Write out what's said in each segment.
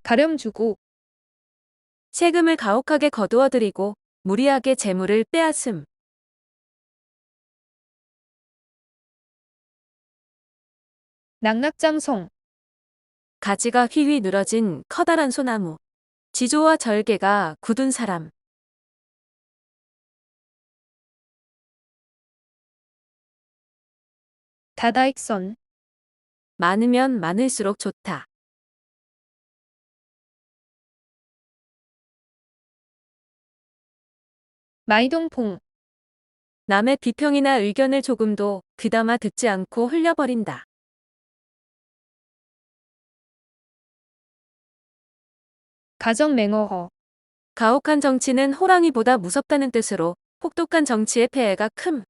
가렴 주고 세금을 가혹하게 거두어들이고 무리하게 재물을 빼앗음. 낙낙장성 가지가 휘휘 늘어진 커다란 소나무. 지조와 절개가 굳은 사람. 다다익선 많으면 많을수록 좋다. 마이동풍 남의 비평이나 의견을 조금도 귀담아 듣지 않고 흘려버린다. 가정맹어허 가혹한 정치는 호랑이보다 무섭다는 뜻으로 혹독한 정치의 폐해가 큼.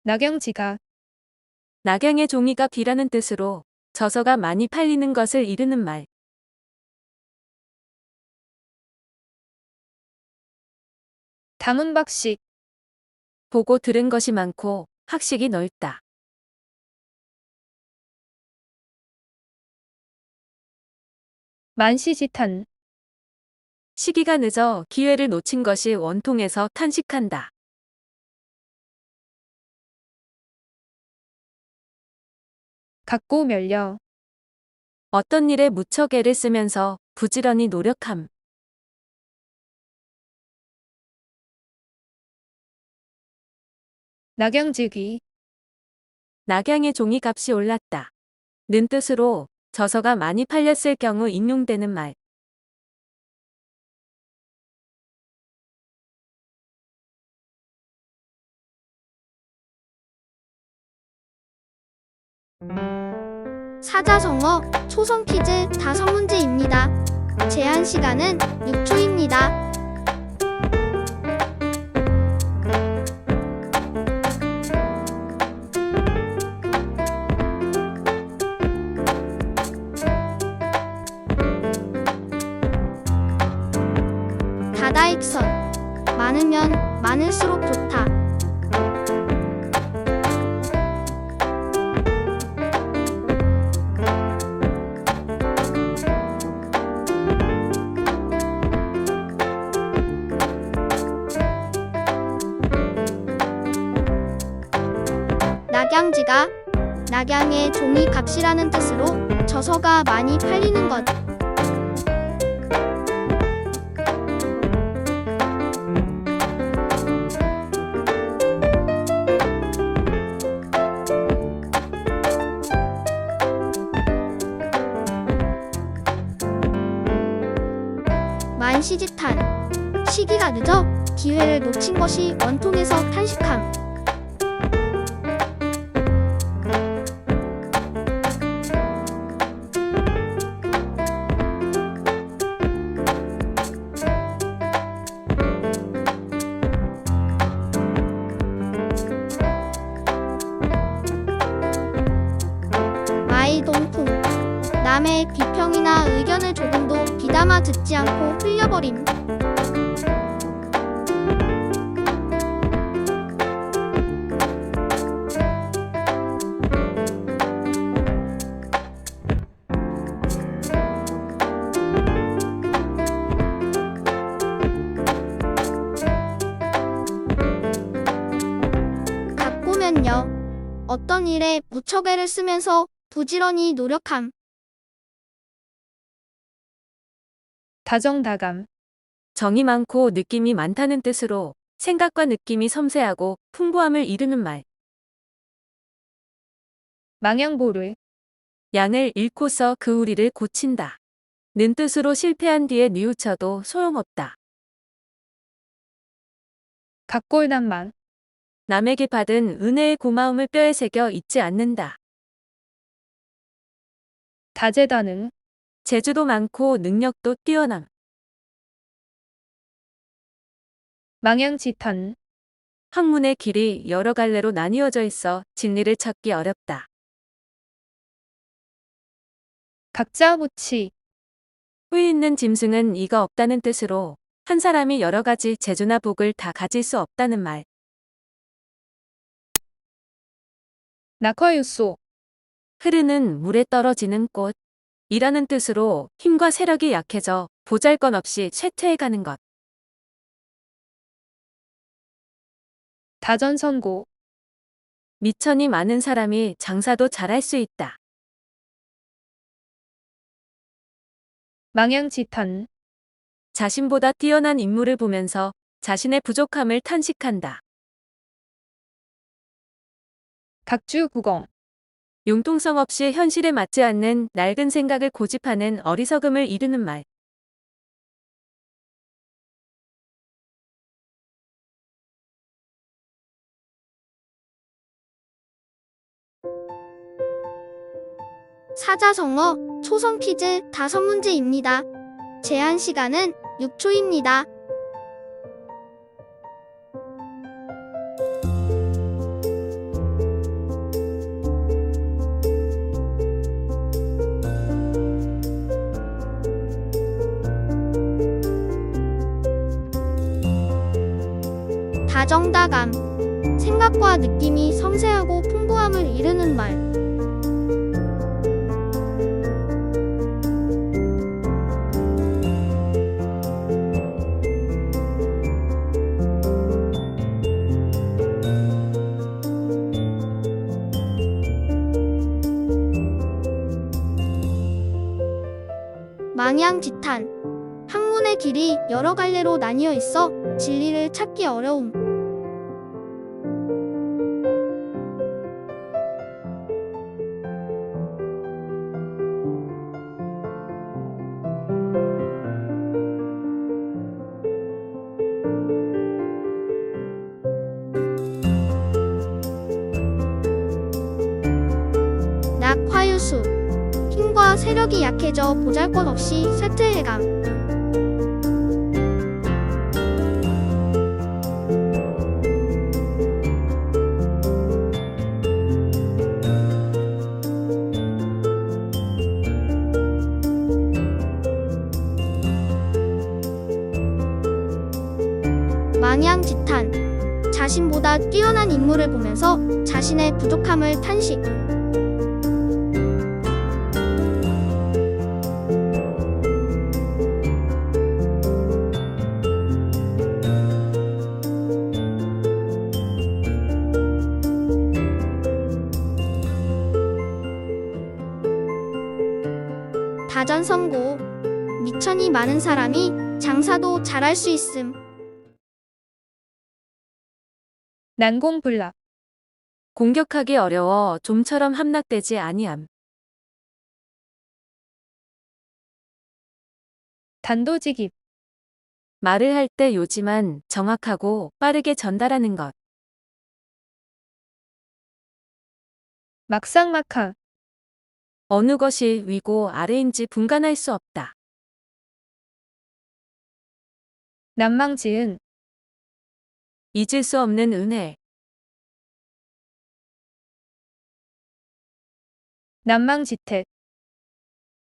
낙영지가 낙양의 종이가 비라는 뜻으로 저서가 많이 팔리는 것을 이르는 말. 다문박식 보고 들은 것이 많고 학식이 넓다. 만시지탄 시기가 늦어 기회를 놓친 것이 원통해서 탄식한다. 갖고 멸려 어떤 일에 무척 애를 쓰면서 부지런히 노력함. 낙영지귀 낙양의 종이 값이 올랐다. 는 뜻으로 저서가 많이 팔렸을 경우 인용되는 말. 사자성어 초성 퀴즈 5문제입니다. 제한 시간은 6초입니다. 다다익선 많으면 많을수록 좋다. 낙양지가 낙양의 종이 값이라는 뜻으로 저서가 많이 팔리는 것. 만시지탄 시기가 늦어 기회를 놓친 것이 원통해서 탄식함. 마이동풍 남의 비평이나 의견을 조금도 귀담아 듣지 않고 흘려버림. 가꾸면요 어떤 일에 무척 애를 쓰면서 부지런히 노력함. 다정다감 정이 많고 느낌이 많다는 뜻으로 생각과 느낌이 섬세하고 풍부함을 이르는 말. 망양보를 양을 잃고서 그 우리를 고친다. 는 뜻으로 실패한 뒤에 뉘우쳐도 소용없다. 각골난만 남에게 받은 은혜의 고마움을 뼈에 새겨 잊지 않는다. 다재다능 재주도 많고 능력도 뛰어남. 망양지탄 학문의 길이 여러 갈래로 나뉘어져 있어 진리를 찾기 어렵다. 각자부치 후이 있는 짐승은 이가 없다는 뜻으로 한 사람이 여러 가지 재주나 복을 다 가질 수 없다는 말. 낙화유소 흐르는 물에 떨어지는 꽃. 이라는 뜻으로 힘과 세력이 약해져 보잘것없이 쇠퇴해가는 것. 다전선고, 미천이 많은 사람이 장사도 잘할 수 있다. 망양지탄, 자신보다 뛰어난 인물을 보면서 자신의 부족함을 탄식한다. 각주구공, 융통성 없이 현실에 맞지 않는 낡은 생각을 고집하는 어리석음을 이르는 말. 사자성어 초성 퀴즈 5문제입니다. 제한 시간은 6초입니다. 다정다감 생각과 느낌이 섬세하고 풍부함을 이르는 말. 망양지탄 학문의 길이 여러 갈래로 나뉘어 있어 진리를 찾기 어려움. 낙화유수 힘과 세력이 약해져 보잘것없이 쇠퇴해감. 망양지탄 자신보다 뛰어난 인물을 보면서 자신의 부족함을 탄식. 다전선고 미천이 많은 사람이 장사도 잘할 수 있음. 난공불락, 공격하기 어려워 좀처럼 함락되지 아니함. 단도직입, 말을 할 때 요지만 정확하고 빠르게 전달하는 것. 막상막하, 어느 것이 위고 아래인지 분간할 수 없다. 난망지은, 잊을 수 없는 은혜. 난망지택,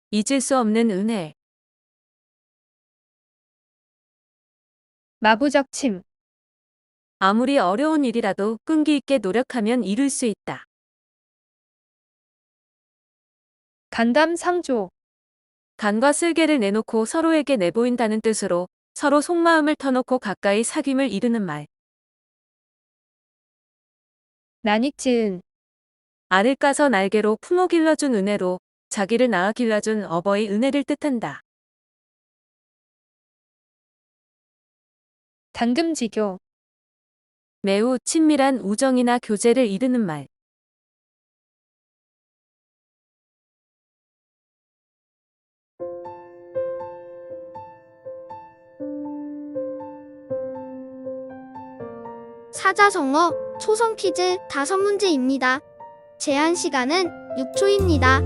잊을 수 없는 은혜. 마부적침, 아무리 어려운 일이라도 끈기 있게 노력하면 이룰 수 있다. 간담상조, 간과 쓸개를 내놓고 서로에게 내보인다는 뜻으로 서로 속마음을 터놓고 가까이 사귐을 이루는 말. 난익지은, 알을 까서 날개로 품어 길러준 은혜로 자기를 낳아 길러준 어버이 은혜를 뜻한다. 당금지교, 매우 친밀한 우정이나 교제를 이르는 말. 사자성어 초성 퀴즈 5문제입니다. 제한 시간은 6초입니다.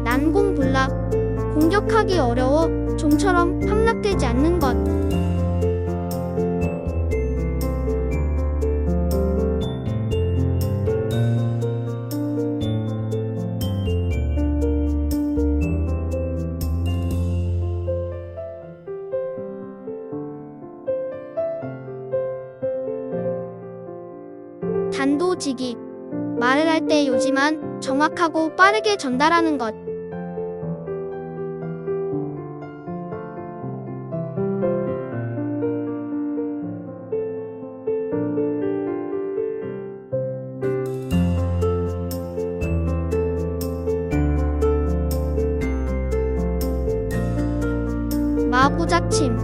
난공불락 공격하기 어려워 좀처럼 함락되지 않는 것. 지기. 말을 할 때 요지만 정확하고 빠르게 전달하는 것. 마부작침.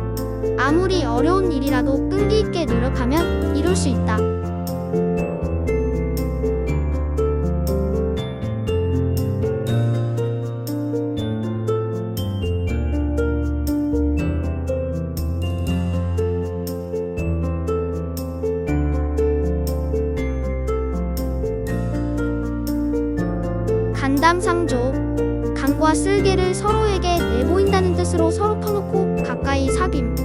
아무리 어려운 일이라도 끈기 있게 노력하면 이룰 수 있다. 간담상조. 간과 쓸개를 서로에게 내보인다는 뜻으로 서로 터놓고 가까이 사귐.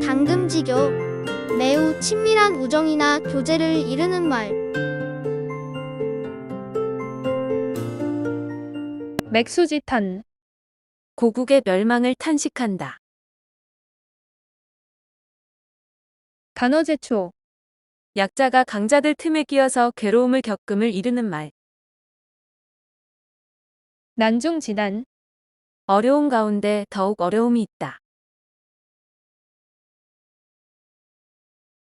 당금지교. 매우 친밀한 우정이나 교제를 이르는 말. 맥수지탄. 고국의 멸망을 탄식한다. 간어제초. 약자가 강자들 틈에 끼어서 괴로움을 겪음을 이르는 말. 난중지난. 어려움 가운데 더욱 어려움이 있다.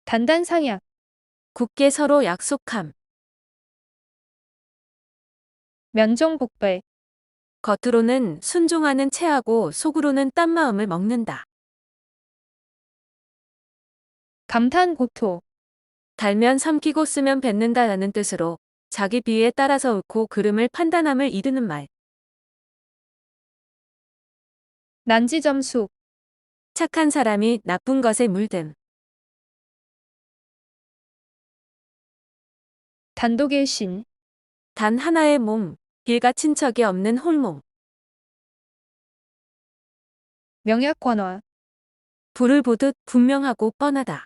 단단상약. 굳게 서로 약속함. 면종복배. 겉으로는 순종하는 체하고 속으로는 딴 마음을 먹는다. 감탄고토. 달면 삼키고 쓰면 뱉는다라는 뜻으로 자기 비위에 따라서 옳고 그름을 판단함을 이르는 말. 난지점수. 착한 사람이 나쁜 것에 물듦. 단독일신. 단 하나의 몸, 일가 친척이 없는 홀몸. 명약관화. 불을 보듯 분명하고 뻔하다.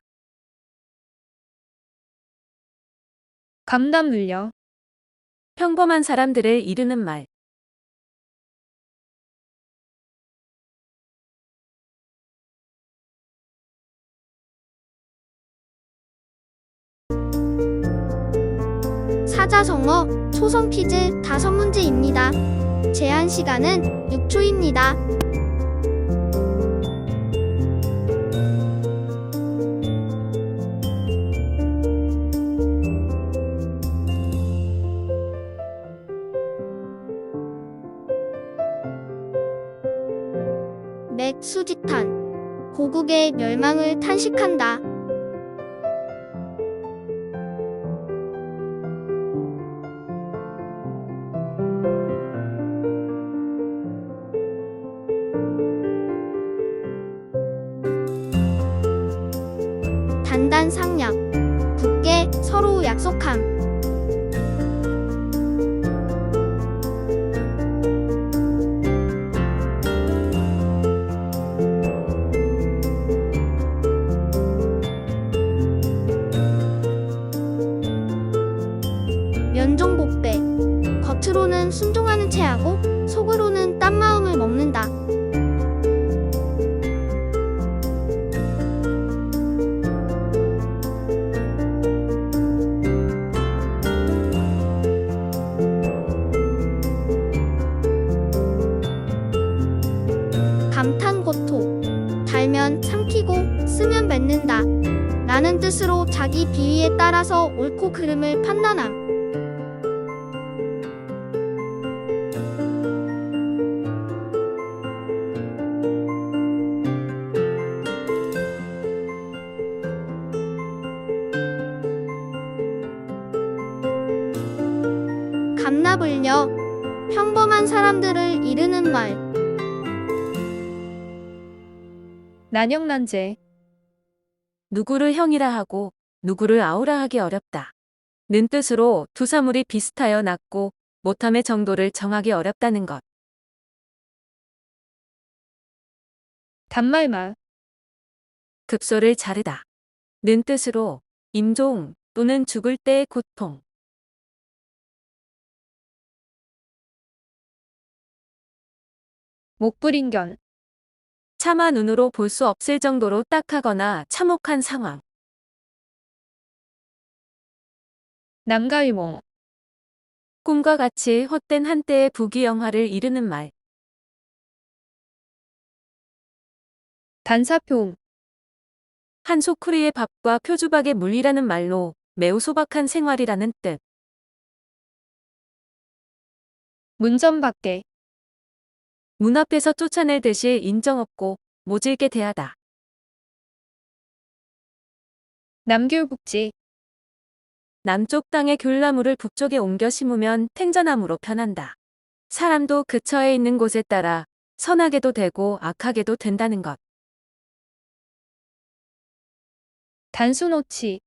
감남물려. 평범한 사람들을 이르는 말. 사자성어 초성 퀴즈 5문제입니다. 제한 시간은 6초입니다. 맥수지탄. 고국의 멸망을 탄식한다. 단단상약. 굳게 서로 약속함. 면종복배. 겉으로는 순종하는 체하고 속으로는 딴 마음을 먹는다. 감탄고토. 달면 삼키고 쓰면 뱉는다 라는 뜻으로 자기 비위에 따라서 옳고 그름을 판단함. 감나불려. 평범한 사람들을 이르는 말. 난영난제. 누구를 형이라 하고 누구를 아우라 하기 어렵다. 는 뜻으로 두 사물이 비슷하여 낮고 못함의 정도를 정하기 어렵다는 것. 단말마. 급소를 자르다. 는 뜻으로 임종 또는 죽을 때의 고통. 목불인견. 차마 눈으로 볼 수 없을 정도로 딱하거나 참혹한 상황. 남가의몽. 꿈과 같이 헛된 한때의 부귀영화를 이르는 말. 단사표음. 한 소쿠리의 밥과 표주박의 물이라는 말로 매우 소박한 생활이라는 뜻. 문전 밖에. 문 앞에서 쫓아낼 듯이 인정 없고 모질게 대하다. 남귤북지. 남쪽 땅의 귤나무를 북쪽에 옮겨 심으면 탱자나무로 변한다. 사람도 그 처해 있는 곳에 따라 선하게도 되고 악하게도 된다는 것. 단수노치.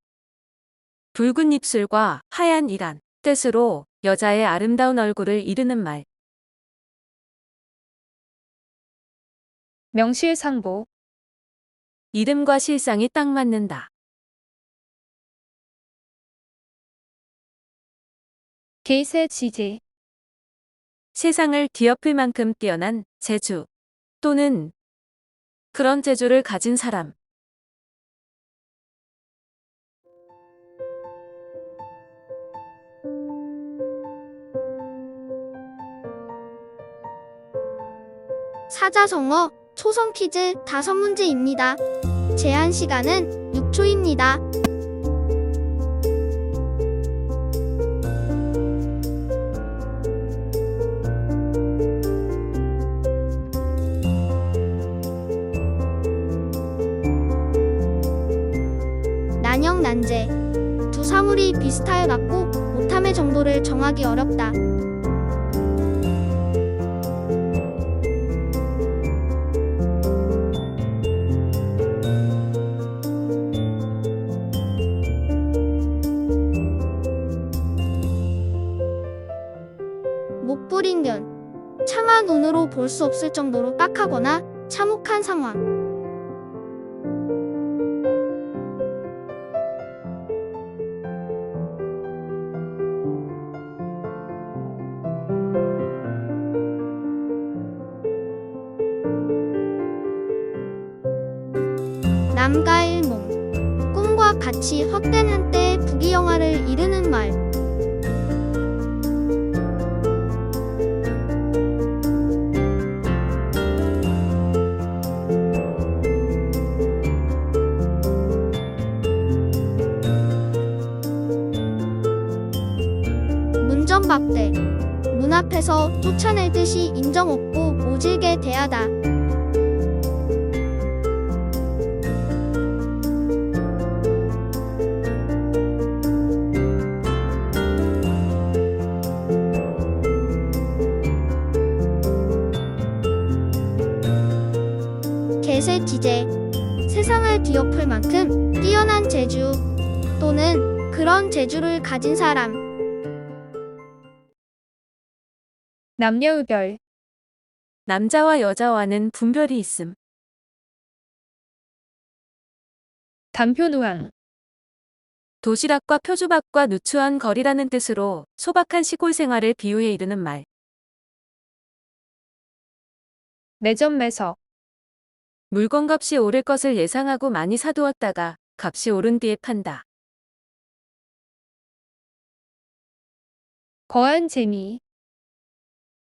붉은 입술과 하얀 이란 뜻으로 여자의 아름다운 얼굴을 이르는 말. 명실상부. 이름과 실상이 딱 맞는다. 계세지지. 세상을 뒤엎을 만큼 뛰어난 재주 또는 그런 재주를 가진 사람. 사자성어 초성 퀴즈 5문제입니다. 제한 시간은 6초입니다. 난영 난제. 두 사물이 비슷하여 낮고 못함의 정도를 정하기 어렵다. 목불인견. 차마 눈으로 볼 수 없을 정도로 딱하거나 참혹한 상황. 남가일몽. 꿈과 같이 헛된 한때의 부귀영화를 이르는 말. 문전박대. 문 앞에서 쫓아낼 듯이 인정 없고 모질게 대하다. 개세지제. 세상을 뒤엎을 만큼 뛰어난 재주 또는 그런 재주를 가진 사람. 남녀의별. 남자와 여자와는 분별이 있음. 단표누앙. 도시락과 표주박과 누추한 거리라는 뜻으로 소박한 시골 생활을 비유해 이르는 말. 매점매석. 물건값이 오를 것을 예상하고 많이 사두었다가 값이 오른 뒤에 판다. 거한 재미.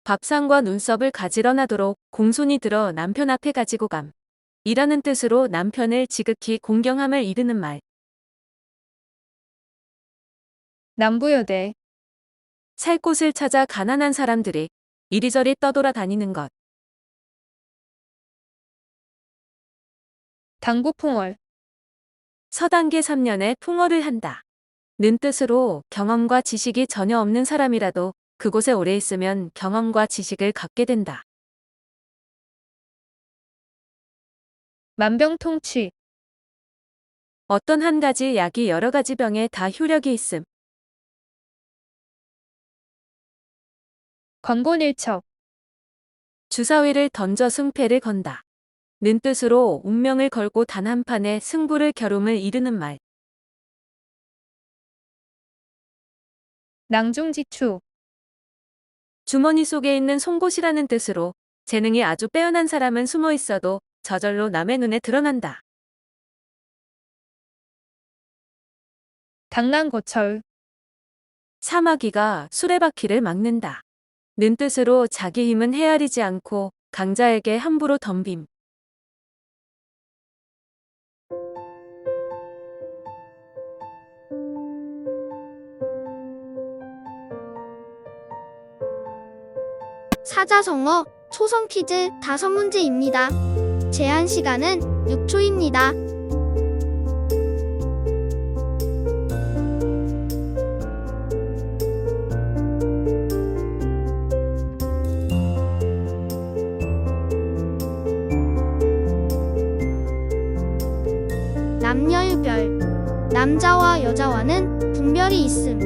밥상과 눈썹을 가지런하도록 공손히 들어 남편 앞에 가지고 감. 이라는 뜻으로 남편을 지극히 공경함을 이르는 말. 남부여대. 살 곳을 찾아 가난한 사람들이 이리저리 떠돌아 다니는 것. 당구풍월. 서당계 3년에 풍어를 한다. 는 뜻으로 경험과 지식이 전혀 없는 사람이라도 그곳에 오래 있으면 경험과 지식을 갖게 된다. 만병통치. 어떤 한 가지 약이 여러 가지 병에 다 효력이 있음. 광곤일척. 주사위를 던져 승패를 건다. 는 뜻으로 운명을 걸고 단 한 판의 승부를 겨룸을 이르는 말. 낭중지추. 주머니 속에 있는 송곳이라는 뜻으로 재능이 아주 빼어난 사람은 숨어 있어도 저절로 남의 눈에 드러난다. 당랑거철. 사마귀가 수레바퀴를 막는다. 는 뜻으로 자기 힘은 헤아리지 않고 강자에게 함부로 덤빔. 사자성어 초성 퀴즈 5문제입니다. 제한 시간은 6초입니다. 남녀유별. 남자와 여자와는 분별이 있음.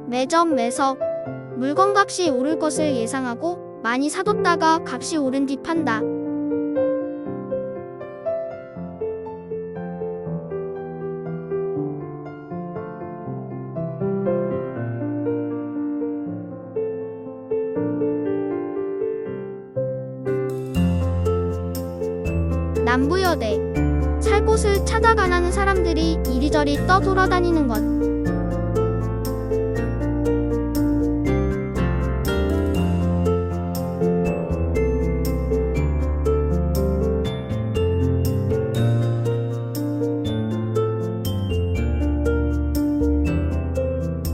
매점 매석. 물건값이 오를 것을 예상하고 많이 사뒀다가 값이 오른 뒤 판다. 남부여대. 살 곳을 찾아가는 사람들이 이리저리 떠돌아다니는 것.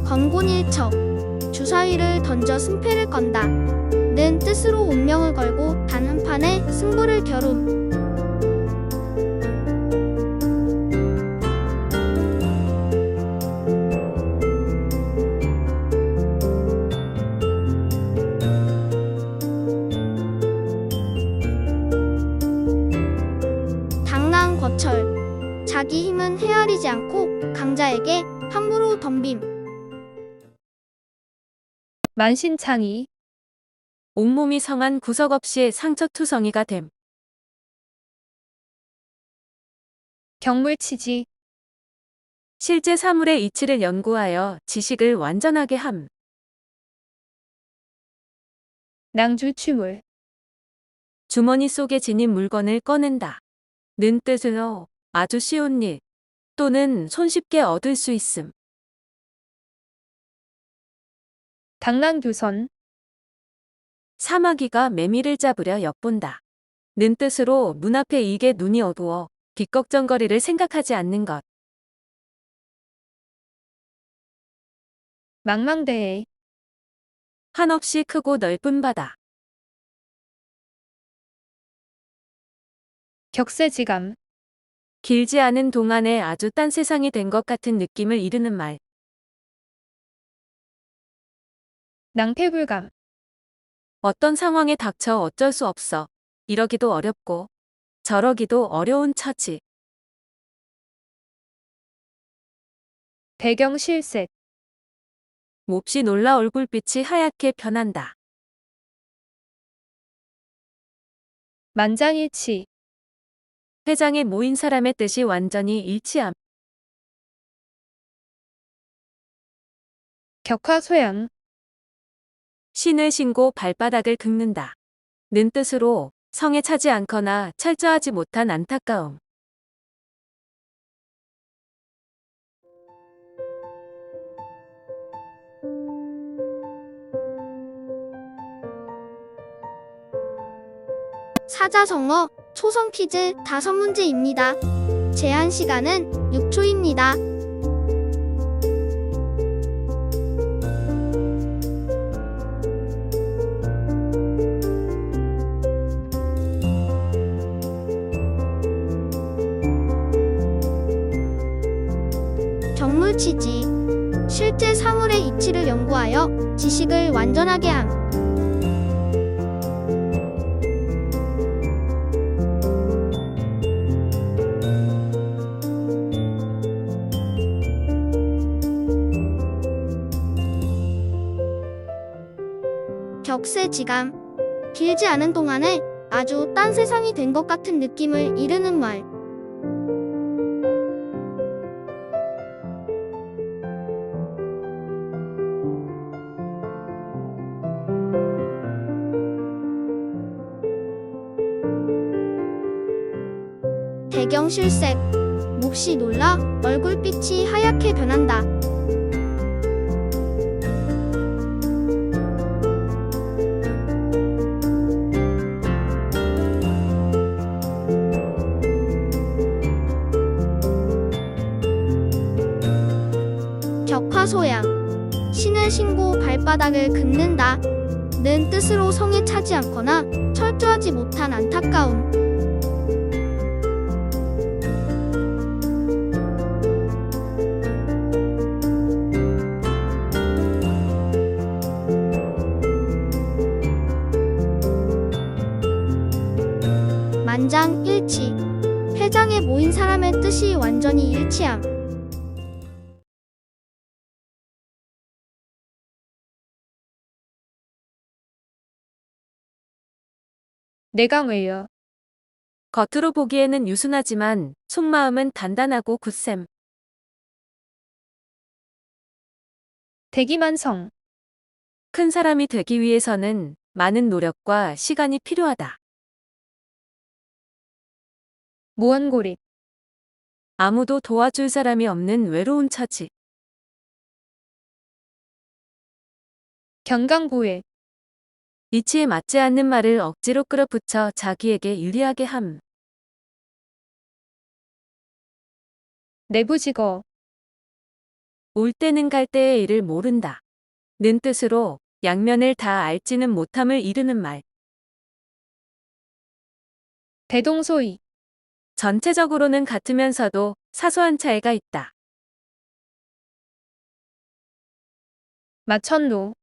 권곤일척. 주사위를 던져 승패를 건다. 는 뜻으로 운명을 걸고 단 한 판의 승부를 겨룸. 당랑거철. 자기 힘은 헤아리지 않고 강자에게 함부로 덤빔. 만신창이. 온몸이 성한 구석 없이 상처투성이가 됨. 경물치지. 실제 사물의 이치를 연구하여 지식을 완전하게 함. 낭주취물. 주머니 속에 지닌 물건을 꺼낸다. 는 뜻으로 아주 쉬운 일 또는 손쉽게 얻을 수 있음. 당랑교선. 사마귀가 매미를 잡으려 엿본다. 는 뜻으로 눈앞에 이게 눈이 어두워 뒷걱정거리를 생각하지 않는 것. 망망대해. 한없이 크고 넓은 바다. 격세지감. 길지 않은 동안에 아주 딴 세상이 된 것 같은 느낌을 이르는 말. 낭패불감. 어떤 상황에 닥쳐 어쩔 수 없어. 이러기도 어렵고 저러기도 어려운 처지. 배경실색. 몹시 놀라 얼굴빛이 하얗게 변한다. 만장일치. 회장에 모인 사람의 뜻이 완전히 일치함. 격화소양. 신을 신고 발바닥을 긁는다. 는 뜻으로 성에 차지 않거나 철저하지 못한 안타까움. 사자성어 초성 퀴즈 5문제입니다. 제한 시간은 6초입니다. 경물치지. 실제 사물의 이치를 연구하여 지식을 완전하게 함. 격세지감. 길지 않은 동안에 아주 딴 세상이 된 것 같은 느낌을 이르는 말. 대경실색. 몹시 놀라 얼굴빛이 하얗게 변한다. 격화소양. 신을 신고 발바닥을 긁는다. 는 뜻으로 성에 차지 않거나 철저하지 못한 안타까움. 만장일치. 회장에 모인 사람의 뜻이 완전히 일치함. 내강의여. 겉으로 보기에는 유순하지만 속마음은 단단하고 굳셈. 대기만성. 큰 사람이 되기 위해서는 많은 노력과 시간이 필요하다. 무언고립. 아무도 도와줄 사람이 없는 외로운 처지. 경강부회. 이치에 맞지 않는 말을 억지로 끌어붙여 자기에게 유리하게 함. 내부직어. 올 때는 갈 때의 일을 모른다. 는 뜻으로 양면을 다 알지는 못함을 이르는 말. 대동소이. 전체적으로는 같으면서도 사소한 차이가 있다. 마천루.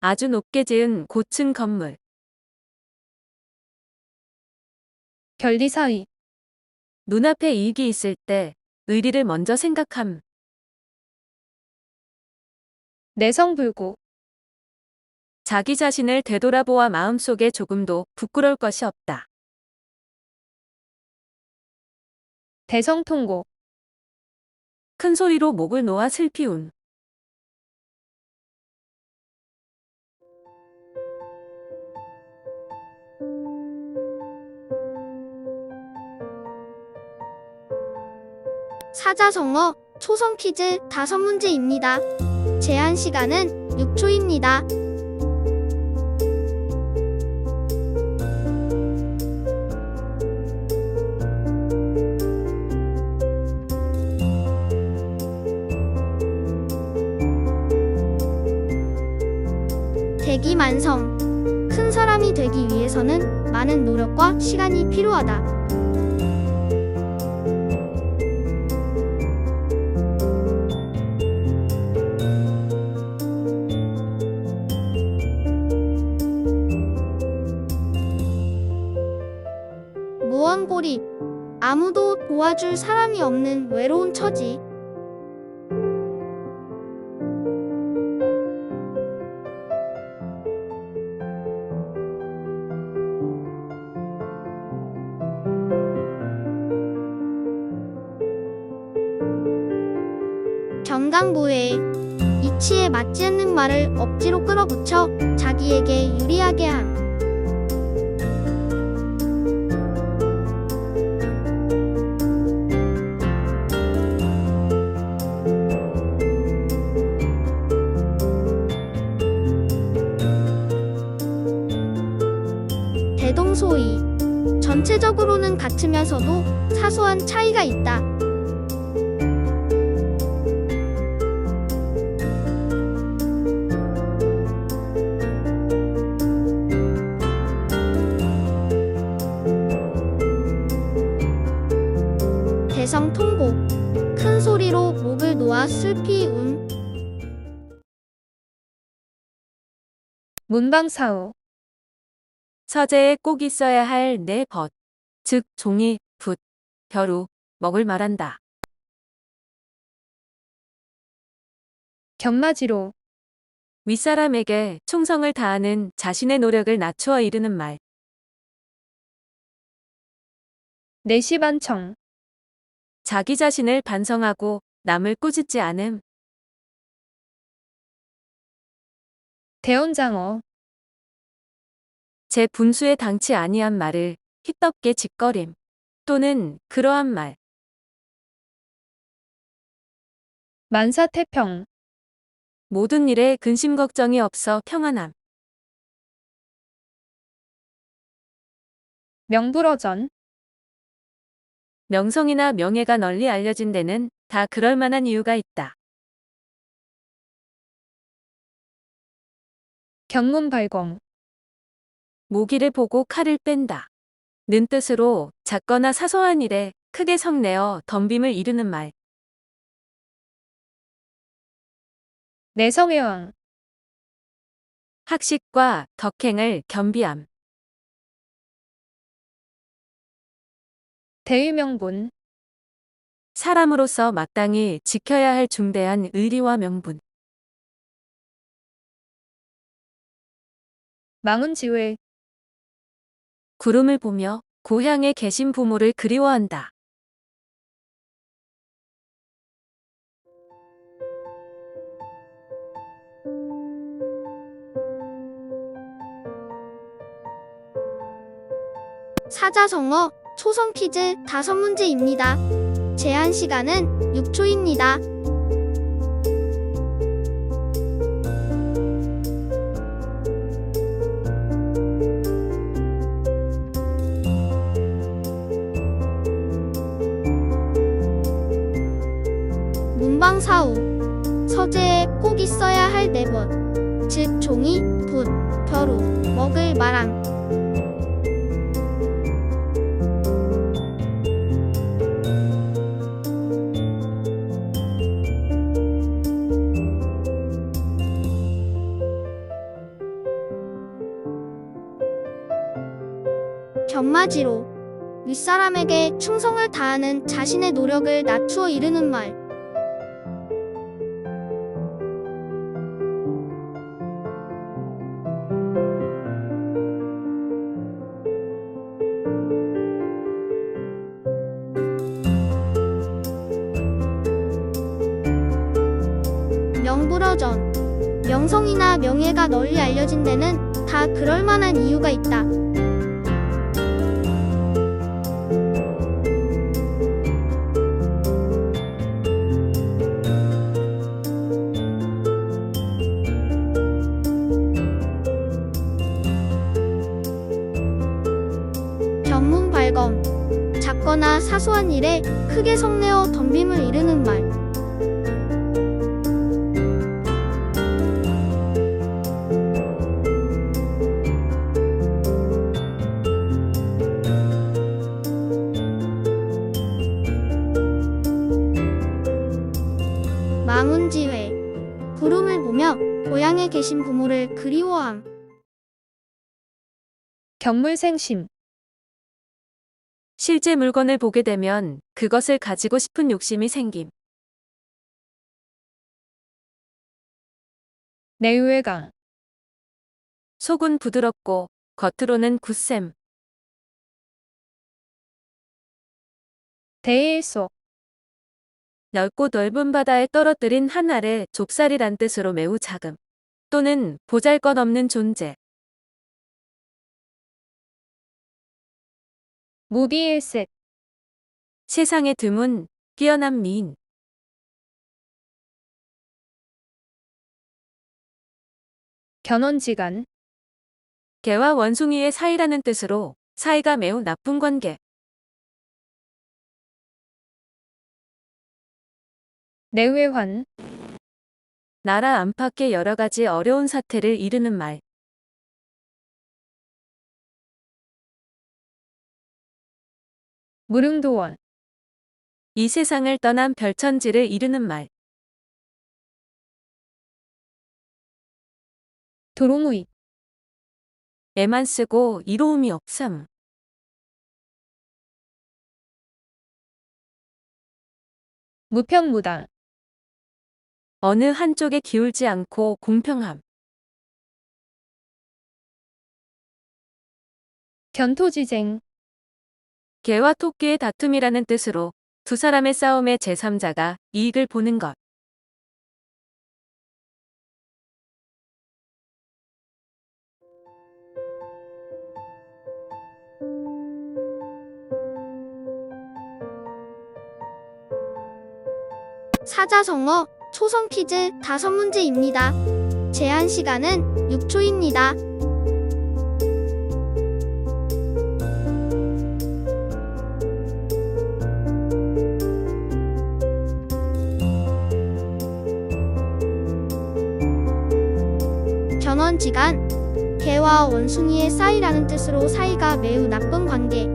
아주 높게 지은 고층 건물. 결리사의. 눈앞에 이익이 있을 때 의리를 먼저 생각함. 내성불구. 자기 자신을 되돌아보아 마음속에 조금도 부끄러울 것이 없다. 대성통곡. 큰 소리로 목을 놓아 슬피운. 사자성어 초성 퀴즈 5문제입니다. 제한 시간은 6초입니다. 대기만성. 큰 사람이 되기 위해서는 많은 노력과 시간이 필요하다. 무언고립. 아무도 도와줄 사람이 없는 외로운 처지. 경강부회. 이치에 맞지 않는 말을 억지로 끌어붙여 자기에게 유리하게 함. 대동소이. 전체적으로는 같으면서도 사소한 차이가 있다. 대성통곡. 큰 소리로 목을 놓아 슬피 운. 문방사우. 서재에 꼭 있어야 할 네 벗, 즉 종이, 붓, 벼루, 먹을 말한다. 견마지로. 윗사람에게 충성을 다하는 자신의 노력을 낮추어 이르는 말. 내시반청. 자기 자신을 반성하고 남을 꾸짖지 않음. 대언장어. 제 분수에 당치 아니한 말을 희떡게 짓거림. 또는 그러한 말. 만사태평. 모든 일에 근심 걱정이 없어 평안함. 명불허전. 명성이나 명예가 널리 알려진 데는 다 그럴 만한 이유가 있다. 견문발공. 모기를 보고 칼을 뺀다. 는 뜻으로 작거나 사소한 일에 크게 성내어 덤빔을 이루는 말. 내성애왕. 학식과 덕행을 겸비함. 대의명분. 사람으로서 마땅히 지켜야 할 중대한 의리와 명분. 망운지회. 구름을 보며 고향에 계신 부모를 그리워한다. 사자성어 초성 퀴즈 5문제입니다. 제한 시간은 6초입니다. 문방사우. 서재에 꼭 있어야 할 4번. 즉 종이, 붓, 벼루, 먹을 말함. 견마지로. 윗사람에게 충성을 다하는 자신의 노력을 낮추어 이르는 말. 명불허전. 명성이나 명예가 널리 알려진 데는 다 그럴 만한 이유가 있다. 견문발검. 작거나 사소한 일에 크게 성내어 덤빔을 이루는 말. 망운지회. 구름을 보며 고향에 계신 부모를 그리워함. 견물생심. 실제 물건을 보게 되면 그것을 가지고 싶은 욕심이 생김. 내의외강. 속은 부드럽고 겉으로는 굳셈. 대일속. 넓고 넓은 바다에 떨어뜨린 한 알의 좁쌀이란 뜻으로 매우 작음. 또는 보잘것없는 존재. 무비일색. 세상에 드문 뛰어난 미인. 견원지간. 개와 원숭이의 사이라는 뜻으로 사이가 매우 나쁜 관계. 내외환. 나라 안팎의 여러 가지 어려운 사태를 이르는 말. 무릉도원. 이 세상을 떠난 별천지를 이르는 말. 도롱우익. 애만 쓰고 이로움이 없음. 무편무당. 어느 한쪽에 기울지 않고 공평함. 견토지쟁, 개와 토끼의 다툼이라는 뜻으로 두 사람의 싸움에 제3자가 이익을 보는 것. 사자성어 초성 퀴즈 5문제입니다. 제한 시간은 6초입니다. 견원지간 개와 원숭이의 사이라는 뜻으로 사이가 매우 나쁜 관계.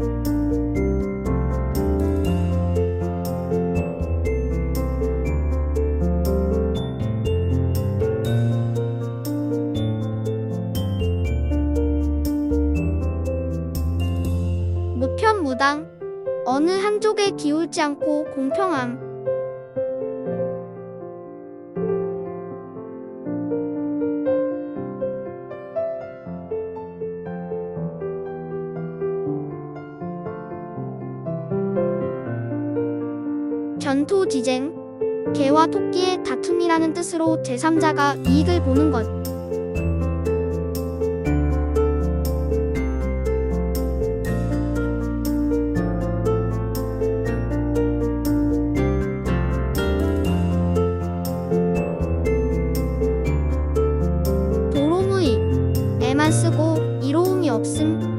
무편무당 어느 한쪽에 기울지 않고 공평함. 견토지쟁 개와 토끼의 다툼이라는 뜻으로 제3자가 이익을 보는 것. 도로무이 애만 쓰고 이로움이 없음.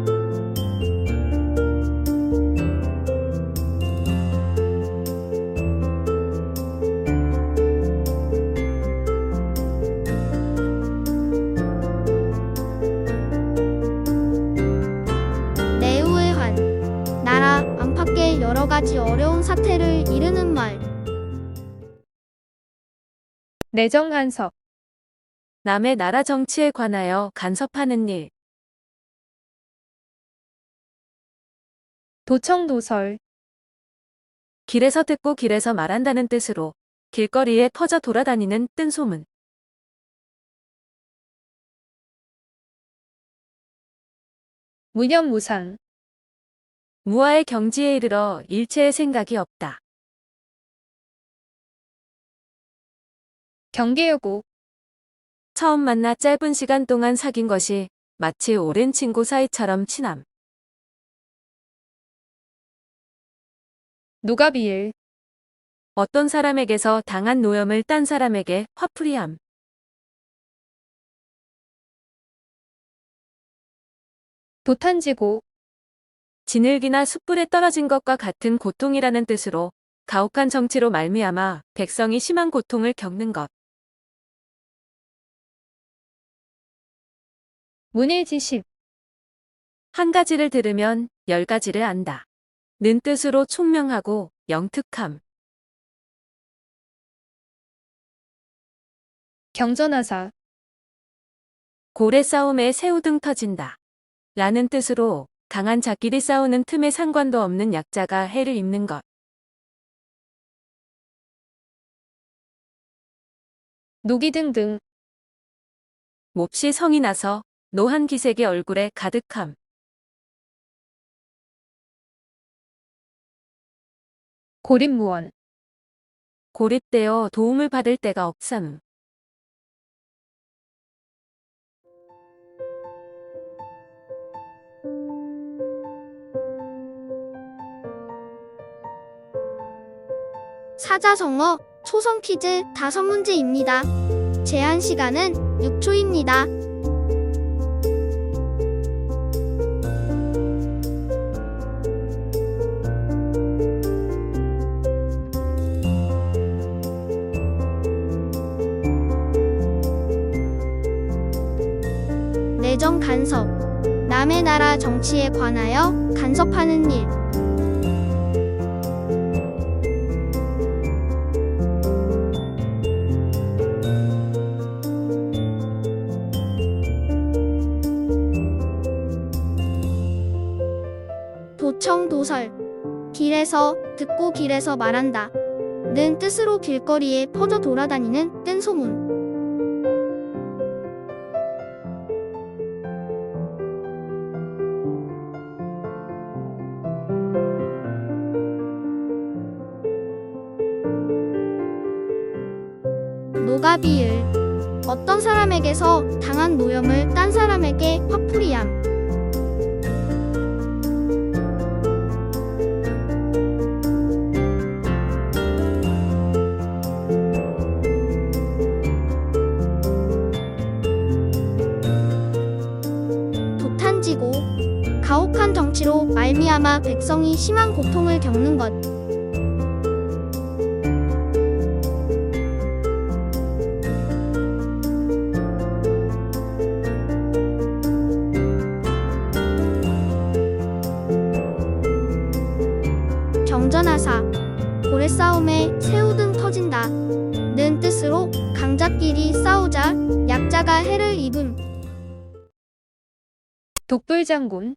내우의 환 나라 안팎의 여러 가지 어려운 사태를 이르는 말. 내정간섭, 남의 나라 정치에 관하여 간섭하는 일. 도청도설, 길에서 듣고 길에서 말한다는 뜻으로 길거리에 퍼져 돌아다니는 뜬소문. 무념무상, 무아의 경지에 이르러 일체의 생각이 없다. 경계여고, 처음 만나 짧은 시간 동안 사귄 것이 마치 오랜 친구 사이처럼 친함. 노가비일, 어떤 사람에게서 당한 노염을 딴 사람에게 화풀이함. 도탄지고, 진흙이나 숯불에 떨어진 것과 같은 고통이라는 뜻으로 가혹한 정치로 말미암아 백성이 심한 고통을 겪는 것. 문일지십, 한 가지를 들으면 10가지를 안다. 는 뜻으로 총명하고 영특함. 경전하사, 고래 싸움에 새우등 터진다. 라는 뜻으로 강한 자끼리 싸우는 틈에 상관도 없는 약자가 해를 입는 것. 노기 등등, 몹시 성이 나서 노한 기색의 얼굴에 가득함. 고립무원, 고립되어 도움을 받을 데가 없삼. 사자성어 초성 퀴즈 5문제입니다. 제한 시간은 6초입니다. 내정 간섭 남의 나라 정치에 관하여 간섭하는 일. 도청도설 길에서 듣고 길에서 말한다 는 뜻으로 길거리에 퍼져 돌아다니는 뜬소문. 노가 비을. 어떤 사람에게서 당한 노염을 딴 사람에게 화풀이함. 도탄지고 가혹한 정치로 말미암아 백성이 심한 고통을 겪는 것. 경전하사 고래싸움에 새우등 터진다 는 뜻으로 강자끼리 싸우자 약자가 해를 입음. 독불장군.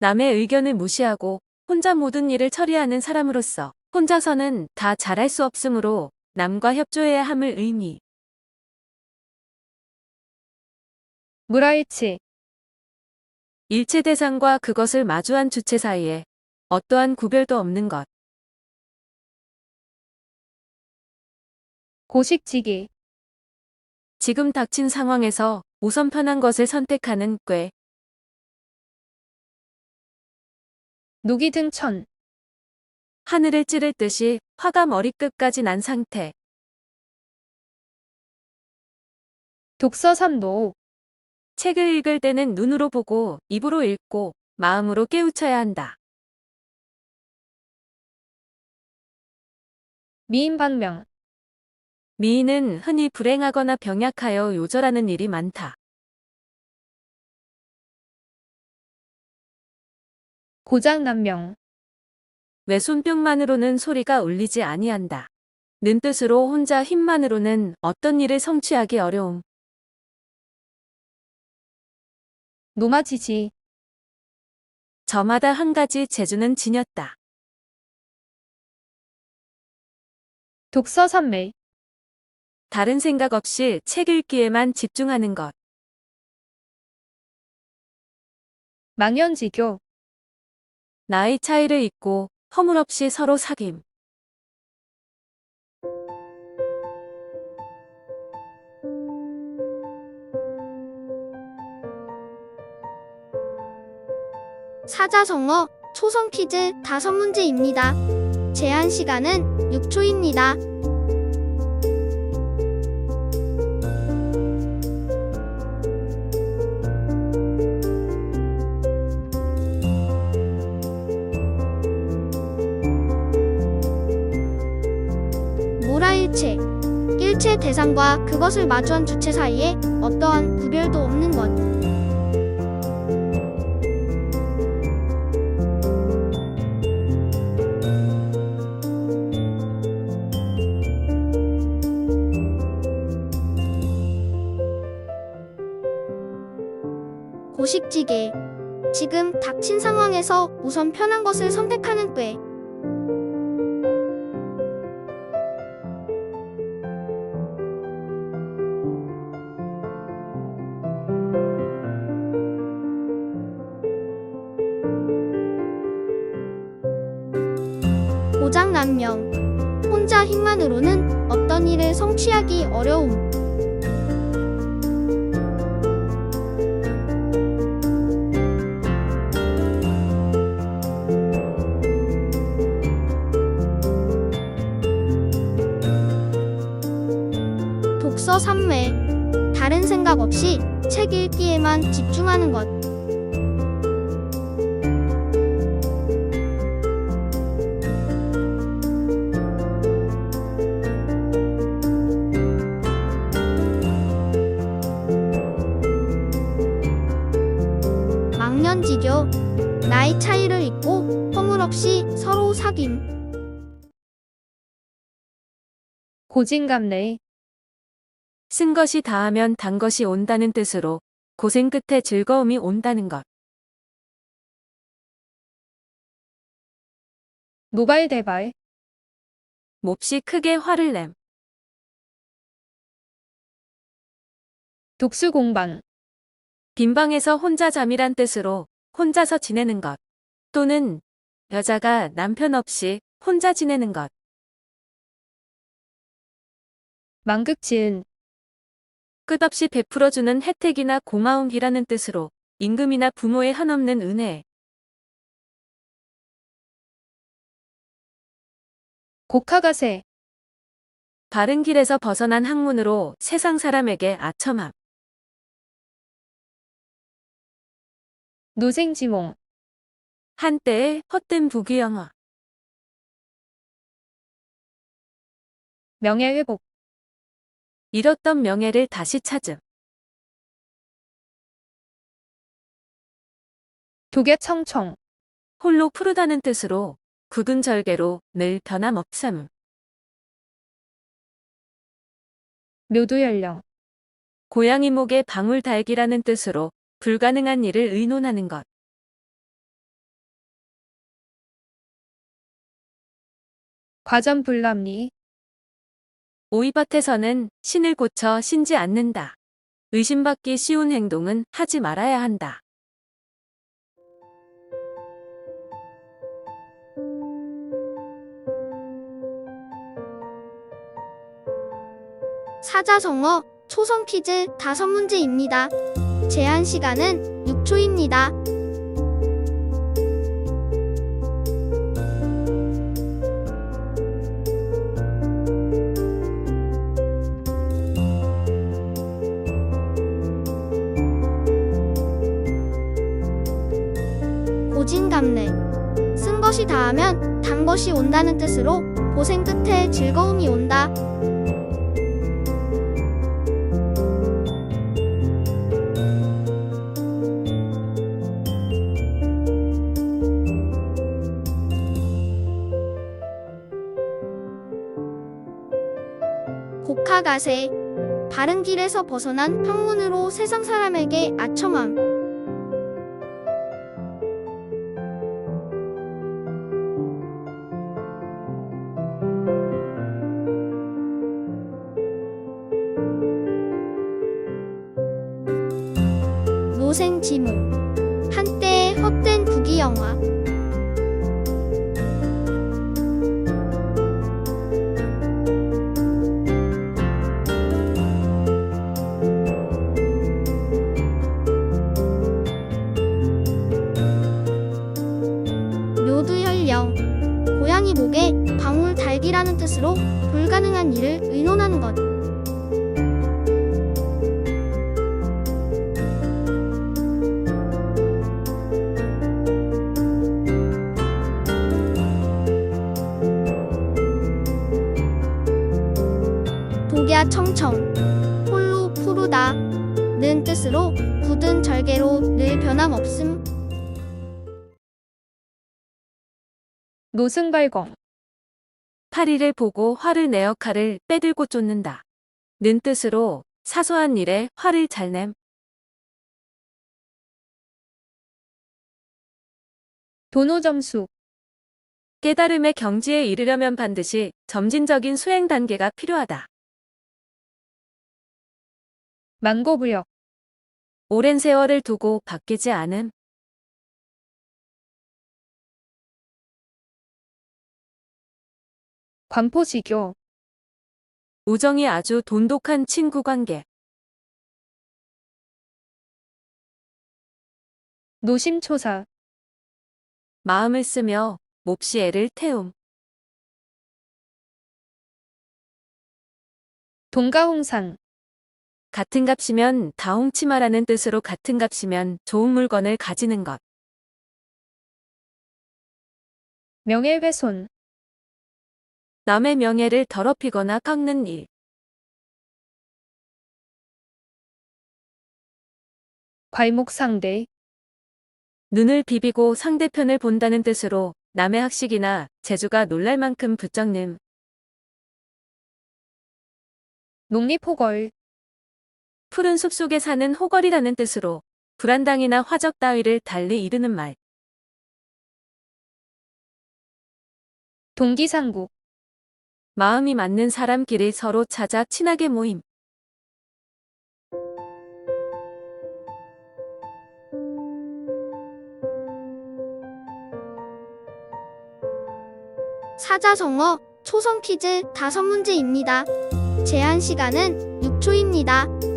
남의 의견을 무시하고 혼자 모든 일을 처리하는 사람으로서 혼자서는 다 잘할 수 없으므로 남과 협조해야 함을 의미. 물화일치. 일체 대상과 그것을 마주한 주체 사이에 어떠한 구별도 없는 것. 고식지기. 지금 닥친 상황에서 우선 편한 것을 선택하는 꾀. 노기등천. 하늘을 찌를 듯이 화가 머리끝까지 난 상태. 독서삼노. 책을 읽을 때는 눈으로 보고 입으로 읽고 마음으로 깨우쳐야 한다. 미인방명. 미인은 흔히 불행하거나 병약하여 요절하는 일이 많다. 고장난명. 외손뼉만으로는 소리가 울리지 아니한다. 는 뜻으로 혼자 힘만으로는 어떤 일을 성취하기 어려움. 노마지지. 저마다 한 가지 재주는 지녔다. 독서삼매. 다른 생각 없이 책 읽기에만 집중하는 것. 망연지교. 나이 차이를 잊고 허물없이 서로 사귐. 사자성어 초성 퀴즈 5문제입니다. 제한 시간은 6초입니다. 모라일체. 일체 대상과 그것을 마주한 주체 사이에 어떠한 구별도 없는 것. 고식지게. 지금 닥친 상황에서 우선 편한 것을 선택하는 꾀. 고장난명. 혼자 힘만으로는 어떤 일을 성취하기 어려움. 독서삼매. 다른 생각 없이 책 읽기에만 집중하는 것. 망연지교. 나이 차이를 잊고 허물없이 서로 사귐. 고진감래. 쓴 것이 다하면 단 것이 온다는 뜻으로 고생 끝에 즐거움이 온다는 것. 노발대발. 몹시 크게 화를 냄. 독수공방. 빈방에서 혼자 잠이란 뜻으로 혼자서 지내는 것. 또는 여자가 남편 없이 혼자 지내는 것. 망극지은. 끝없이 베풀어주는 혜택이나 고마움이라는 뜻으로 임금이나 부모의 한없는 은혜. 곡하가세, 바른 길에서 벗어난 학문으로 세상 사람에게 아첨함. 노생지몽, 한때의 헛된 부귀영화. 명예회복, 잃었던 명예를 다시 찾음. 도계청청, 홀로 푸르다는 뜻으로 굳은 절개로 늘 변함없음. 묘두연령, 고양이 목에 방울 달기라는 뜻으로 불가능한 일을 의논하는 것. 과전불람리, 오이밭에서는 신을 고쳐 신지 않는다. 의심받기 쉬운 행동은 하지 말아야 한다. 사자성어 초성 퀴즈 5문제입니다. 제한 시간은 6초입니다. 고진감래 쓴 것이 다하면 단 것이 온다는 뜻으로 고생 끝에 즐거움이 온다. 곡하가세 바른 길에서 벗어난 학문으로 세상 사람에게 아첨함. 노생지몽 한때의 헛된 부귀영화. 묘두현령 고양이 목에 방울 달기라는 뜻으로 불가능한 일을 의논하는 것. 독야청청 홀로 푸르다 는 뜻으로 굳은 절개로 늘 변함없음. 노승발광, 파리를 보고 화를 내어 칼을 빼들고 쫓는다. 는 뜻으로 사소한 일에 화를 잘 냄. 도노점수, 깨달음의 경지에 이르려면 반드시 점진적인 수행 단계가 필요하다. 만고부역, 오랜 세월을 두고 바뀌지 않음. 관포지교, 우정이 아주 돈독한 친구 관계. 노심초사, 마음을 쓰며 몹시 애를 태움. 동가홍상, 같은 값이면 다 훔치마라는 뜻으로 같은 값이면 좋은 물건을 가지는 것. 명예훼손, 남의 명예를 더럽히거나 깎는 일. 괄목상대, 눈을 비비고 상대편을 본다는 뜻으로 남의 학식이나 재주가 놀랄 만큼 붙잡는. 농립호걸, 푸른 숲속에 사는 호걸이라는 뜻으로 불안당이나 화적 따위를 달리 이르는 말. 동기상국, 마음이 맞는 사람끼리 서로 찾아 친하게 모임. 사자성어 초성 퀴즈 5문제입니다. 제한 시간은 6초입니다.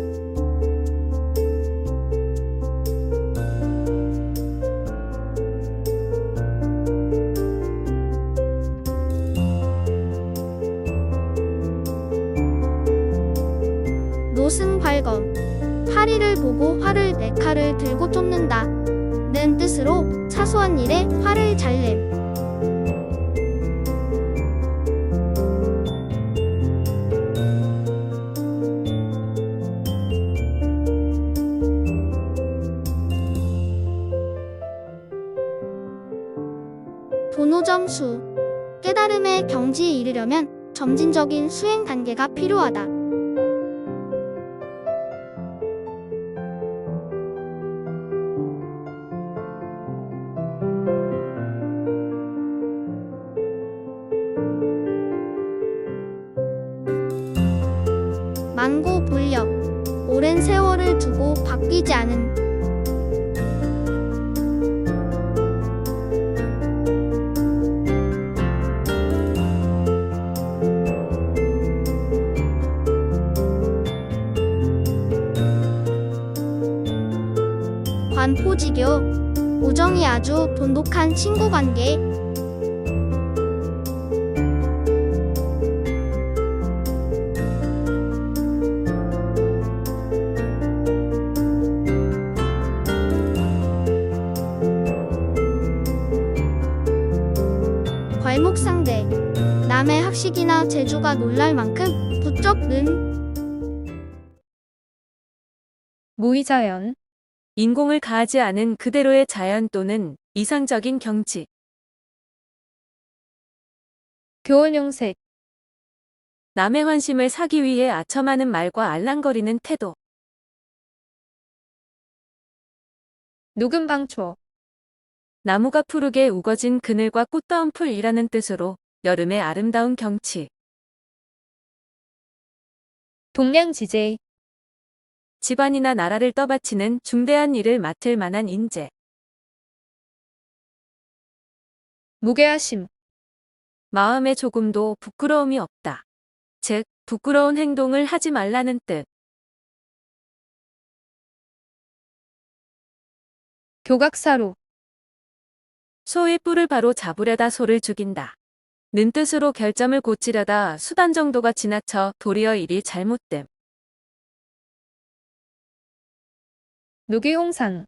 보고 화를 내 칼을 들고 쫓는다. 는 뜻으로 사소한 일에 화를 잘 냄. 도노점수. 깨달음의 경지에 이르려면 점진적인 수행 단계가 필요하다. 만고불력. 오랜 세월을 두고 바뀌지 않은. 관포지교. 우정이 아주 돈독한 친구관계. 괄목상대. 남의 학식이나 재주가 놀랄 만큼 부쩍 는. 무의자연. 인공을 가하지 않은 그대로의 자연 또는 이상적인 경치. 교원용색. 남의 환심을 사기 위해 아첨하는 말과 알랑거리는 태도. 누금방초. 나무가 푸르게 우거진 그늘과 꽃다운 풀이라는 뜻으로 여름의 아름다운 경치. 동량지제. 집안이나 나라를 떠받치는 중대한 일을 맡을 만한 인재. 무게하심. 마음에 조금도 부끄러움이 없다. 즉, 부끄러운 행동을 하지 말라는 뜻. 교각사루. 소의 뿔을 바로 잡으려다 소를 죽인다. 는 뜻으로 결점을 고치려다 수단 정도가 지나쳐 도리어 일이 잘못됨. 누기홍상.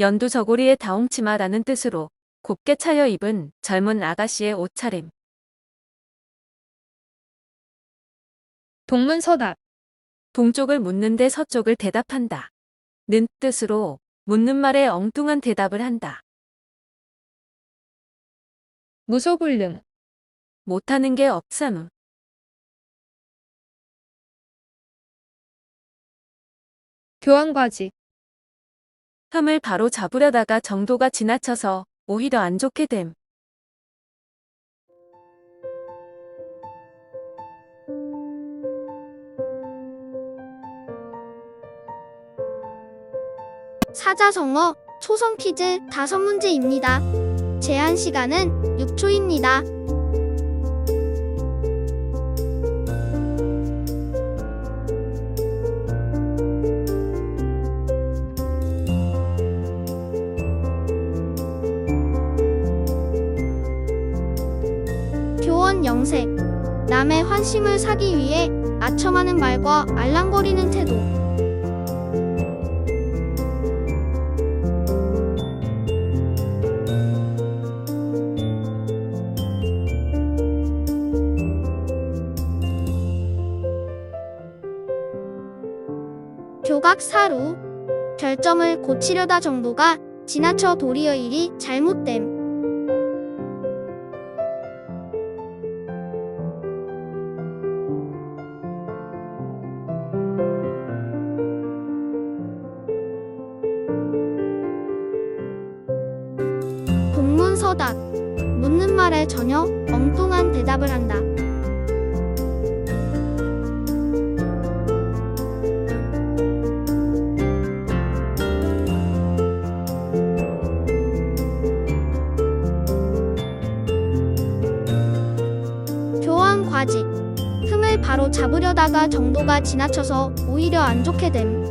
연두 저고리에 다홍치마라는 뜻으로 곱게 차려 입은 젊은 아가씨의 옷차림. 동문서답. 동쪽을 묻는데 서쪽을 대답한다. 는 뜻으로 묻는 말에 엉뚱한 대답을 한다. 무소불능. 못하는 게 없삼. 교황과직. 흠을 바로 잡으려다가 정도가 지나쳐서 오히려 안 좋게 됨. 사자성어 초성 퀴즈 5문제입니다. 제한 시간은 6초입니다. 교원 영색. 남의 환심을 사기 위해 아첨하는 말과 알랑거리는 태도. 교각사루. 결점을 고치려다 정도가 지나쳐 도리어 일이 잘못됨. 동문서답. 묻는 말에 전혀 엉뚱한 대답을 한다. 교황과직. 흠을 바로 잡으려다가 정도가 지나쳐서 오히려 안 좋게 됨.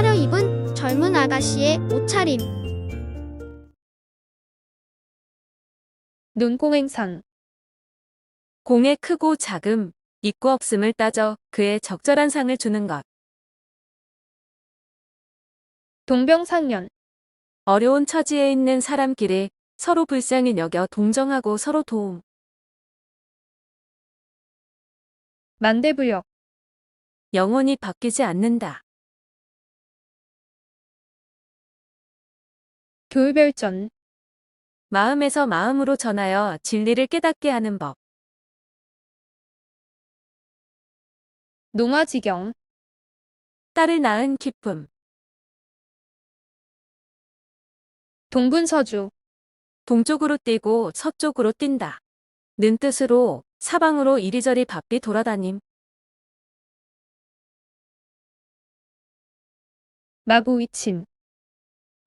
차려입은 젊은 아가씨의 옷차림. 눈공행상. 공의 크고 작음, 있고 없음을 따져 그에 적절한 상을 주는 것. 동병상련. 어려운 처지에 있는 사람끼리 서로 불쌍히 여겨 동정하고 서로 도움. 만대부역. 영원히 바뀌지 않는다. 교율별전. 마음에서 마음으로 전하여 진리를 깨닫게 하는 법. 농화지경. 딸을 낳은 기쁨. 동분서주. 동쪽으로 뛰고 서쪽으로 뛴다. 는 뜻으로 사방으로 이리저리 바삐 돌아다님. 마구위침.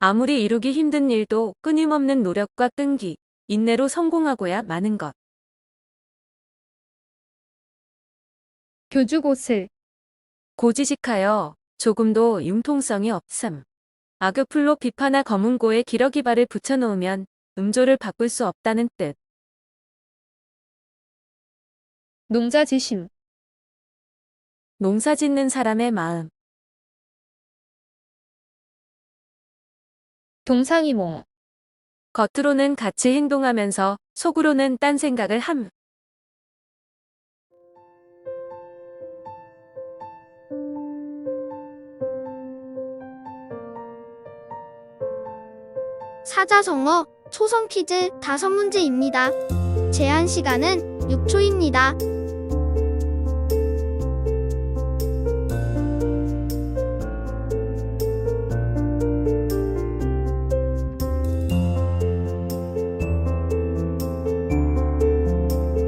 아무리 이루기 힘든 일도 끊임없는 노력과 끈기, 인내로 성공하고야 마는 것. 교주고슬. 고지식하여 조금도 융통성이 없음. 악역풀로 비파나 검은고에 기러기발을 붙여놓으면 음조를 바꿀 수 없다는 뜻. 농자지심. 농사짓는 사람의 마음. 동상이몽. 겉으로는 같이 행동하면서 속으로는 딴 생각을 함. 사자성어 초성 퀴즈 5문제입니다. 제한 시간은 6초입니다.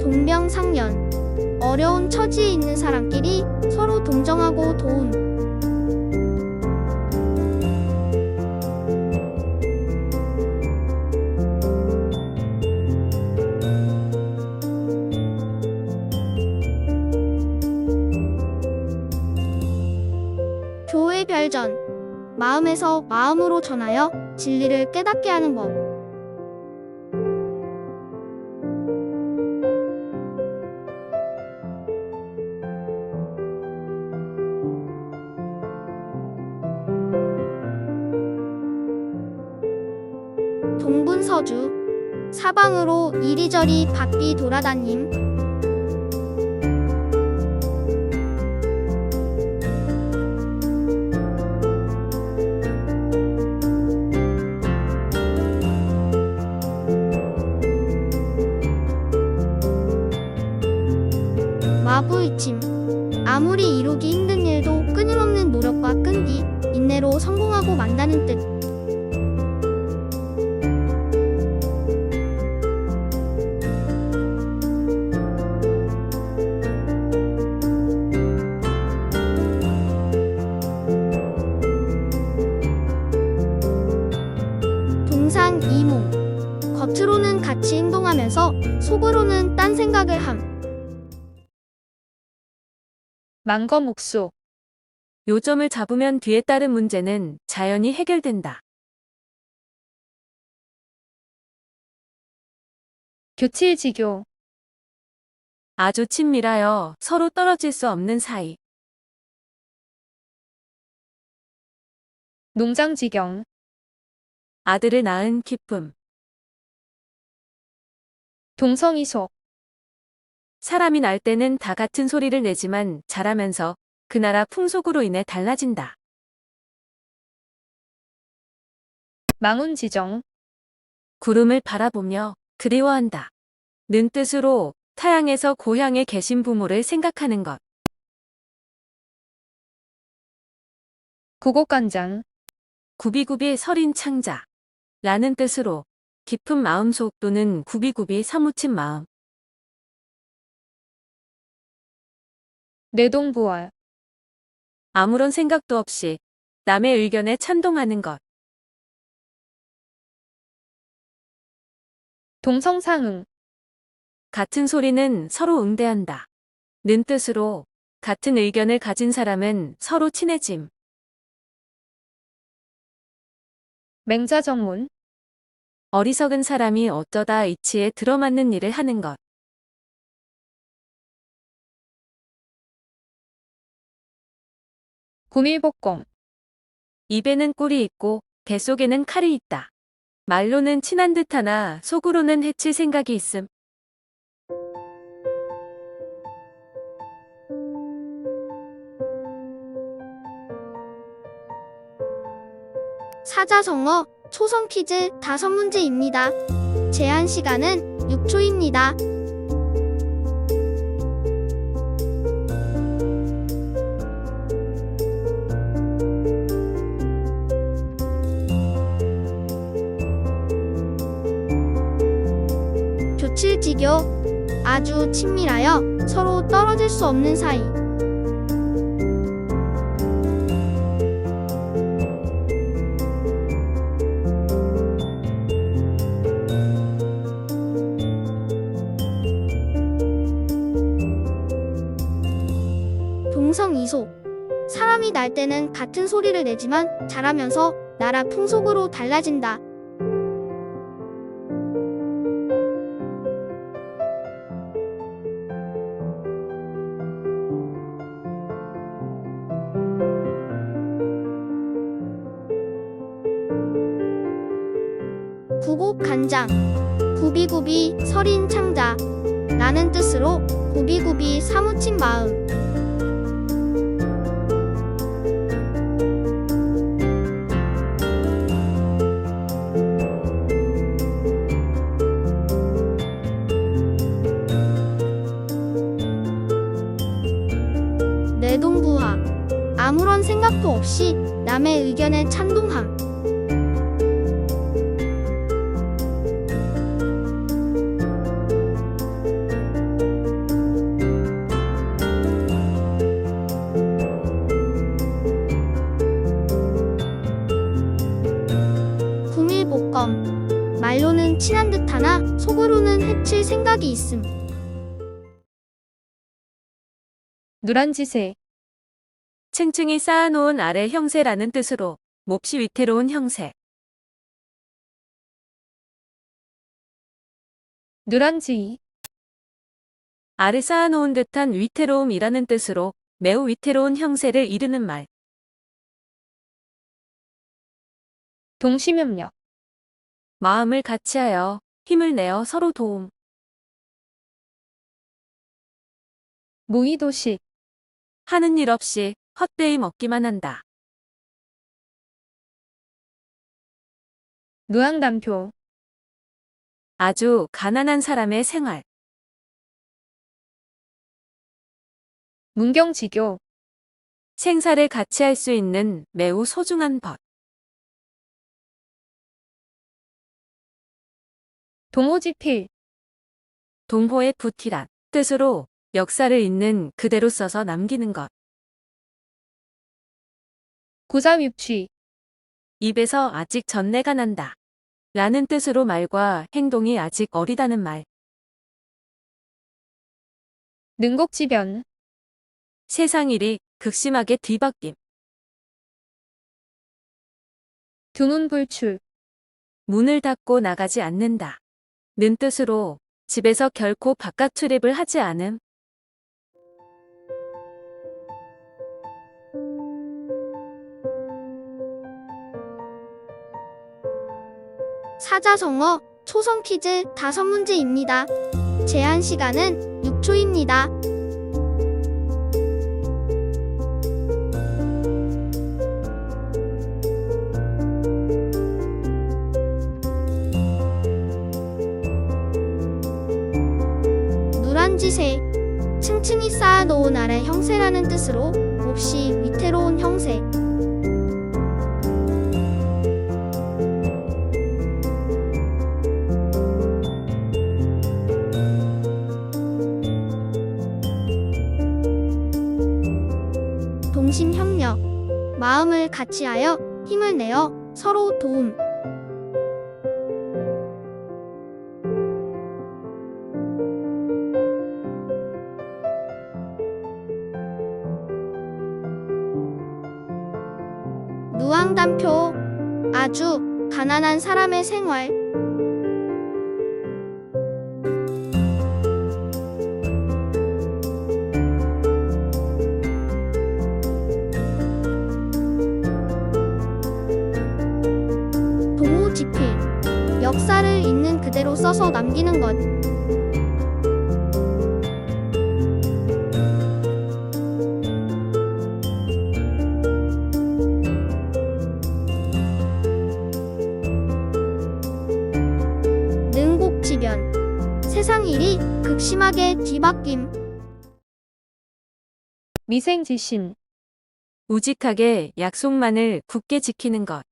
동병상련. 어려운 처지에 있는 사람끼리 서로 동정하고 도움. 교회별전. 마음에서 마음으로 전하여 진리를 깨닫게 하는 법. 동분서주. 사방으로 이리저리 바삐 돌아다님. 마부이침. 아무리 이루기 힘든 일도 끊임없는 노력과 끈기, 인내로 성공하고 만다는 뜻. 동상이몽. 겉으로는 같이 행동하면서 속으로는 딴 생각을 함. 만거묵소. 요점을 잡으면 뒤에 따른 문제는 자연히 해결된다. 교칠지교. 아주 친밀하여 서로 떨어질 수 없는 사이. 농장지경. 아들을 낳은 기쁨. 동성이속. 사람이 날 때는 다 같은 소리를 내지만 자라면서 그 나라 풍속으로 인해 달라진다. 망운지정. 구름을 바라보며 그리워한다. 는 뜻으로 타향에서 고향에 계신 부모를 생각하는 것. 구곡간장. 구비구비 서린 창자. 라는 뜻으로 깊은 마음속 또는 구비구비 사무친 마음. 뇌동부월. 아무런 생각도 없이 남의 의견에 찬동하는 것. 동성상응. 같은 소리는 서로 응대한다. 는 뜻으로 같은 의견을 가진 사람은 서로 친해짐. 맹자정문. 어리석은 사람이 어쩌다 이치에 들어맞는 일을 하는 것. 구밀복공. 입에는 꿀이 있고 뱃속에는 칼이 있다. 말로는 친한 듯하나 속으로는 해칠 생각이 있음. 사자성어 초성 퀴즈 5문제입니다. 제한 시간은 6초입니다. 교칠지교 아주 친밀하여 서로 떨어질 수 없는 사이. 동성이소 사람이 날 때는 같은 소리를 내지만 자라면서 나라 풍속으로 달라진다. 구곡간장 구비구비 설인 창자 라는 뜻으로 구비구비 사무친 마음. 내동부하 아무런 생각도 없이 남의 의견에 찬동함. 구밀복검 말로는 친한 듯하나 속으로는 해칠 생각이 있음. 누란지세. 층층이 쌓아놓은 아래 형세라는 뜻으로 몹시 위태로운 형세. 누란지이. 알을 쌓아놓은 듯한 위태로움이라는 뜻으로 매우 위태로운 형세를 이르는 말. 동심협력. 마음을 같이하여 힘을 내어 서로 도움. 무의도식. 하는 일 없이 헛되이 먹기만 한다. 누앙담표. 아주 가난한 사람의 생활. 문경지교. 생사를 같이 할 수 있는 매우 소중한 법. 동호지필. 동호의 부티란 뜻으로 역사를 있는 그대로 써서 남기는 것. 구자위취. 입에서 아직 전내가 난다. 라는 뜻으로 말과 행동이 아직 어리다는 말. 능곡지변. 세상 일이 극심하게 뒤바뀜. 두문불출. 문을 닫고 나가지 않는다. 는 뜻으로 집에서 결코 바깥 출입을 하지 않음. 사자성어 초성 퀴즈 5문제입니다. 제한 시간은 6초입니다. 누란지세 층층이 쌓아놓은 아래 형세라는 뜻으로 몹시 위태로운 형세. 동심협력 마음을 같이하여 힘을 내어 서로 도움. 누앙담표 아주 가난한 사람의 생활. 동호지필. 역사를 있는 그대로 써서 남기는 것. 능곡지변. 세상 일이 극심하게 뒤바뀜. 미생지신. 우직하게 약속만을 굳게 지키는 것.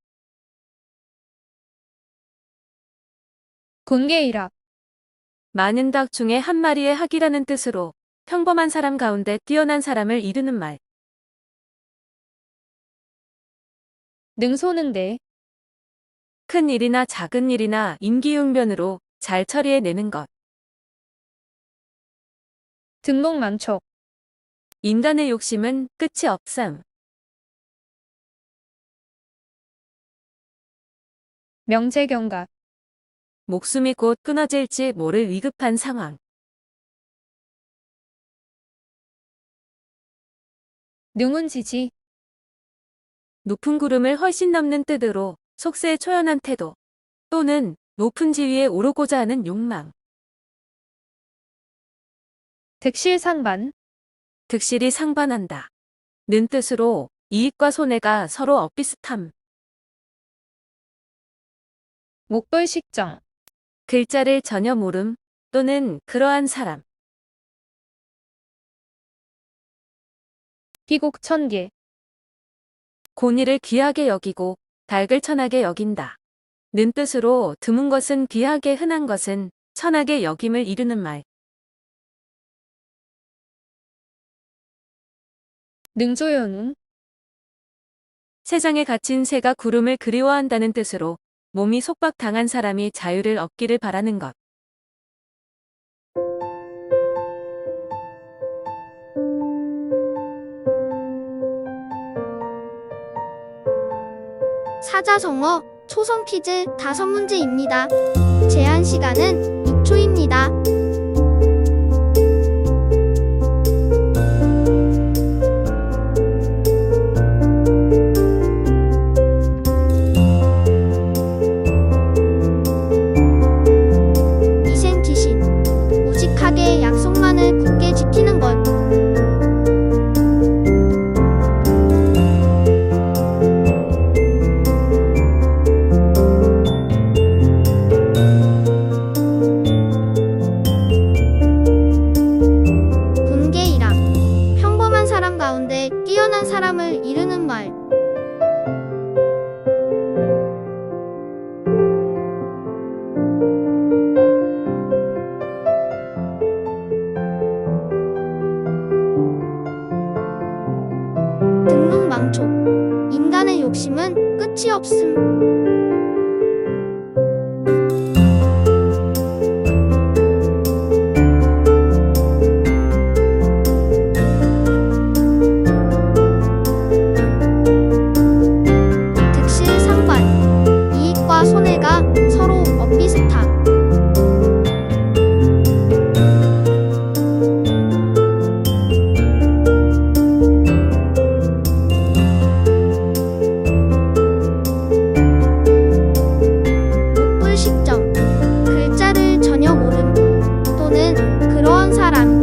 곤개일합. 많은 닭 중에 한 마리의 학이라는 뜻으로 평범한 사람 가운데 뛰어난 사람을 이르는 말. 능소능대. 큰 일이나 작은 일이나 임기응변으로 잘 처리해내는 것. 등록만촉. 인간의 욕심은 끝이 없음. 명제경각. 목숨이 곧 끊어질지 모를 위급한 상황. 능운지지. 높은 구름을 훨씬 넘는 뜻으로 속세에 초연한 태도 또는 높은 지위에 오르고자 하는 욕망. 득실상반. 득실이 상반한다. 는 뜻으로 이익과 손해가 서로 엇비슷함. 목돌식정. 글자를 전혀 모름 또는 그러한 사람. 비곡천개. 고니를 귀하게 여기고 닭을 천하게 여긴다. 는 뜻으로 드문 것은 귀하게 흔한 것은 천하게 여김을 이루는 말. 능조연웅. 세상에 갇힌 새가 구름을 그리워한다는 뜻으로 몸이 속박당한 사람이 자유를 얻기를 바라는 것. 사자성어 초성 퀴즈 5문제입니다. 제한 시간은 6초입니다. 미생지신. 우직하게 약속만을 굳게 지키는 것. 곤개일합. 평범한 사람 가운데 뛰어난 사람을 이르는 말. 등록망촉. 인간의 욕심은 끝이 없음. 득실상반. 이익과 손해가 서로 엇비슷함. 목불식정. 글자를 전혀 모름 또는 그러한 사람.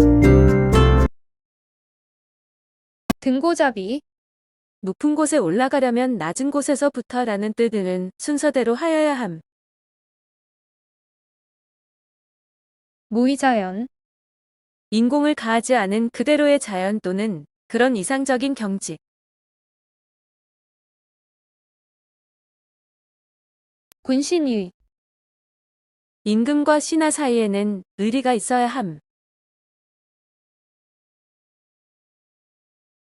등고잡이. 높은 곳에 올라가려면 낮은 곳에서부터 라는 뜻은 순서대로 하여야 함. 무의자연. 인공을 가하지 않은 그대로의 자연 또는 그런 이상적인 경직. 군신의. 임금과 신하 사이에는 의리가 있어야 함.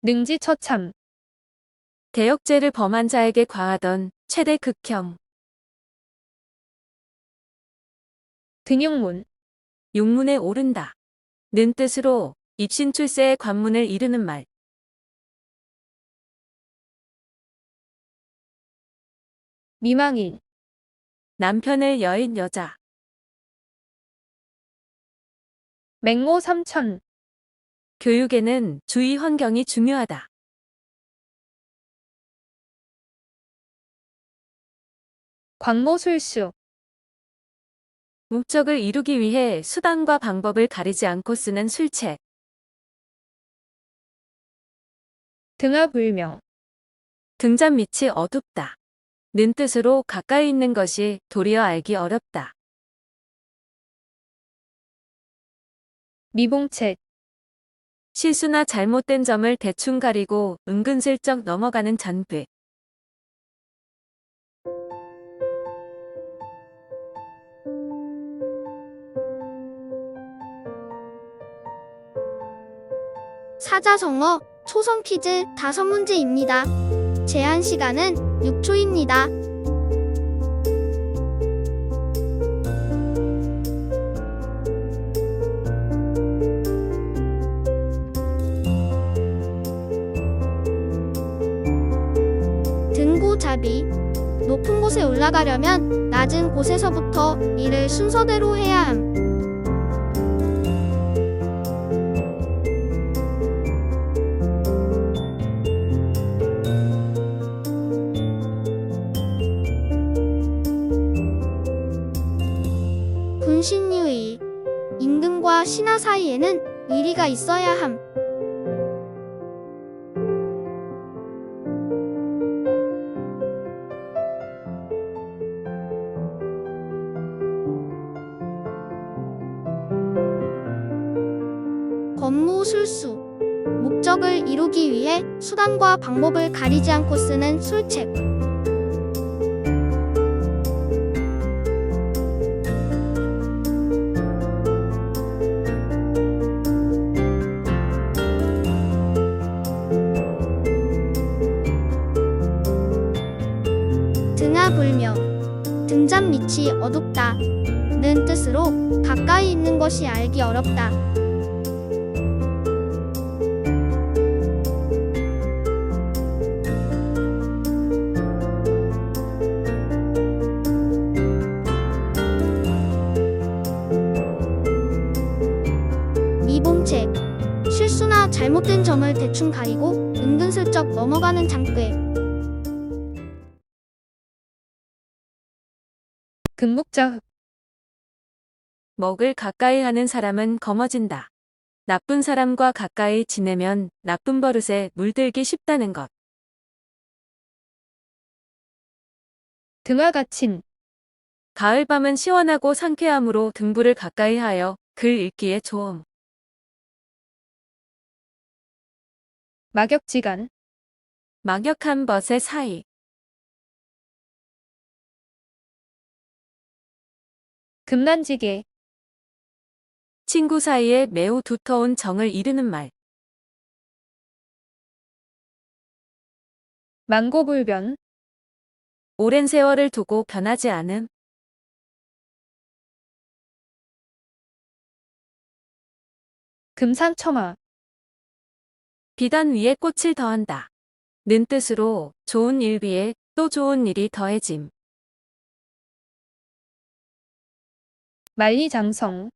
능지처참. 대역죄를 범한 자에게 과하던 최대 극형. 등용문. 용문에 오른다. 는 뜻으로 입신 출세의 관문을 이루는 말. 미망인. 남편을 여인 여자. 맹모 삼천. 교육에는 주의 환경이 중요하다. 광모술수. 목적을 이루기 위해 수단과 방법을 가리지 않고 쓰는 술책. 등하불명. 등잔 밑이 어둡다. 는 뜻으로 가까이 있는 것이 도리어 알기 어렵다. 미봉책. 실수나 잘못된 점을 대충 가리고 은근슬쩍 넘어가는 잔부. 사자성어 초성 퀴즈 5문제입니다. 제한 시간은 6초입니다. 등고잡이. 높은 곳에 올라가려면 낮은 곳에서부터 일을 순서대로 해야 함. 군신유의. 임금과 신하 사이에는 의리가 있어야 함. 권무술수. 목적을 이루기 위해 수단과 방법을 가리지 않고 쓰는 술책. 등하불명. 등잔 밑이 어둡다. 는 뜻으로 가까이 있는 것이 알기 어렵다. 미봉책. 실수나 잘못된 점을 대충 가리고 은근슬쩍 넘어가는 장글. 금묵자흑. 먹을 가까이 하는 사람은 검어진다. 나쁜 사람과 가까이 지내면 나쁜 버릇에 물들기 쉽다는 것. 등하가친. 가을밤은 시원하고 상쾌함으로 등불을 가까이 하여 글 읽기에 좋음. 막역지간. 막역한 벗의 사이. 금난지게. 친구 사이에 매우 두터운 정을 이르는 말. 만고불변. 오랜 세월을 두고 변하지 않음. 금상첨화. 비단 위에 꽃을 더한다. 는 뜻으로 좋은 일 위에 또 좋은 일이 더해짐. 만리장성.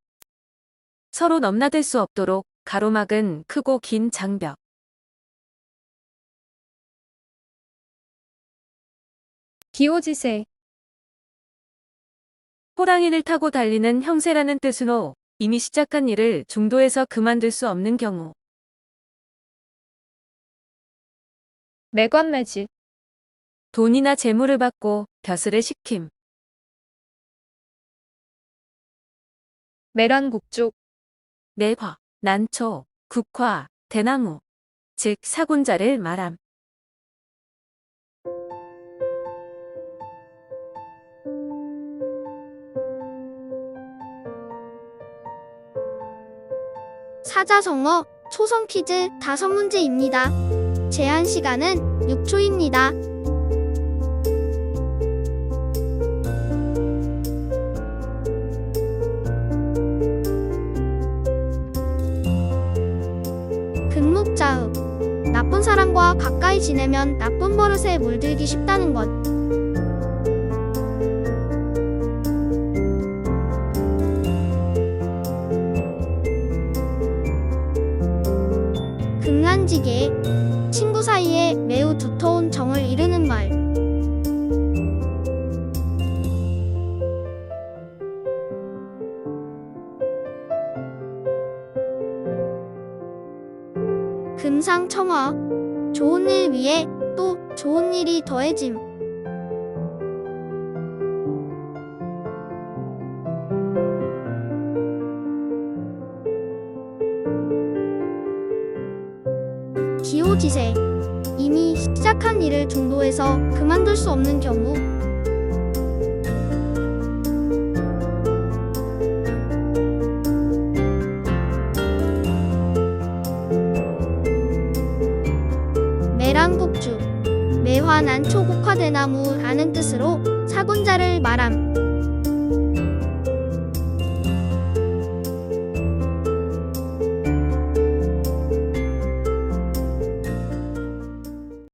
서로 넘나들 수 없도록 가로막은 크고 긴 장벽. 기호지세. 호랑이를 타고 달리는 형세라는 뜻으로 이미 시작한 일을 중도에서 그만둘 수 없는 경우. 매관매직. 돈이나 재물을 받고 벼슬을 시킴. 매란국죽. 매화, 난초, 국화, 대나무. 즉 사군자를 말함. 사자성어 초성 퀴즈 5문제입니다. 제한 시간은 6초입니다. 금묵자흑. 나쁜 사람과 가까이 지내면 나쁜 버릇에 물들기 쉽다는 것. 금난지게 친구 사이에 매우 두터운 정을 이르는 말. 금상첨화. 좋은 일 위에 또 좋은 일이 더해짐. 기호지세. 이미 시작한 일을 중도에서 그만둘 수 없는 경우. 매랑국주. 매화 난초 곡화대나무 라는 뜻으로 사군자를 말함.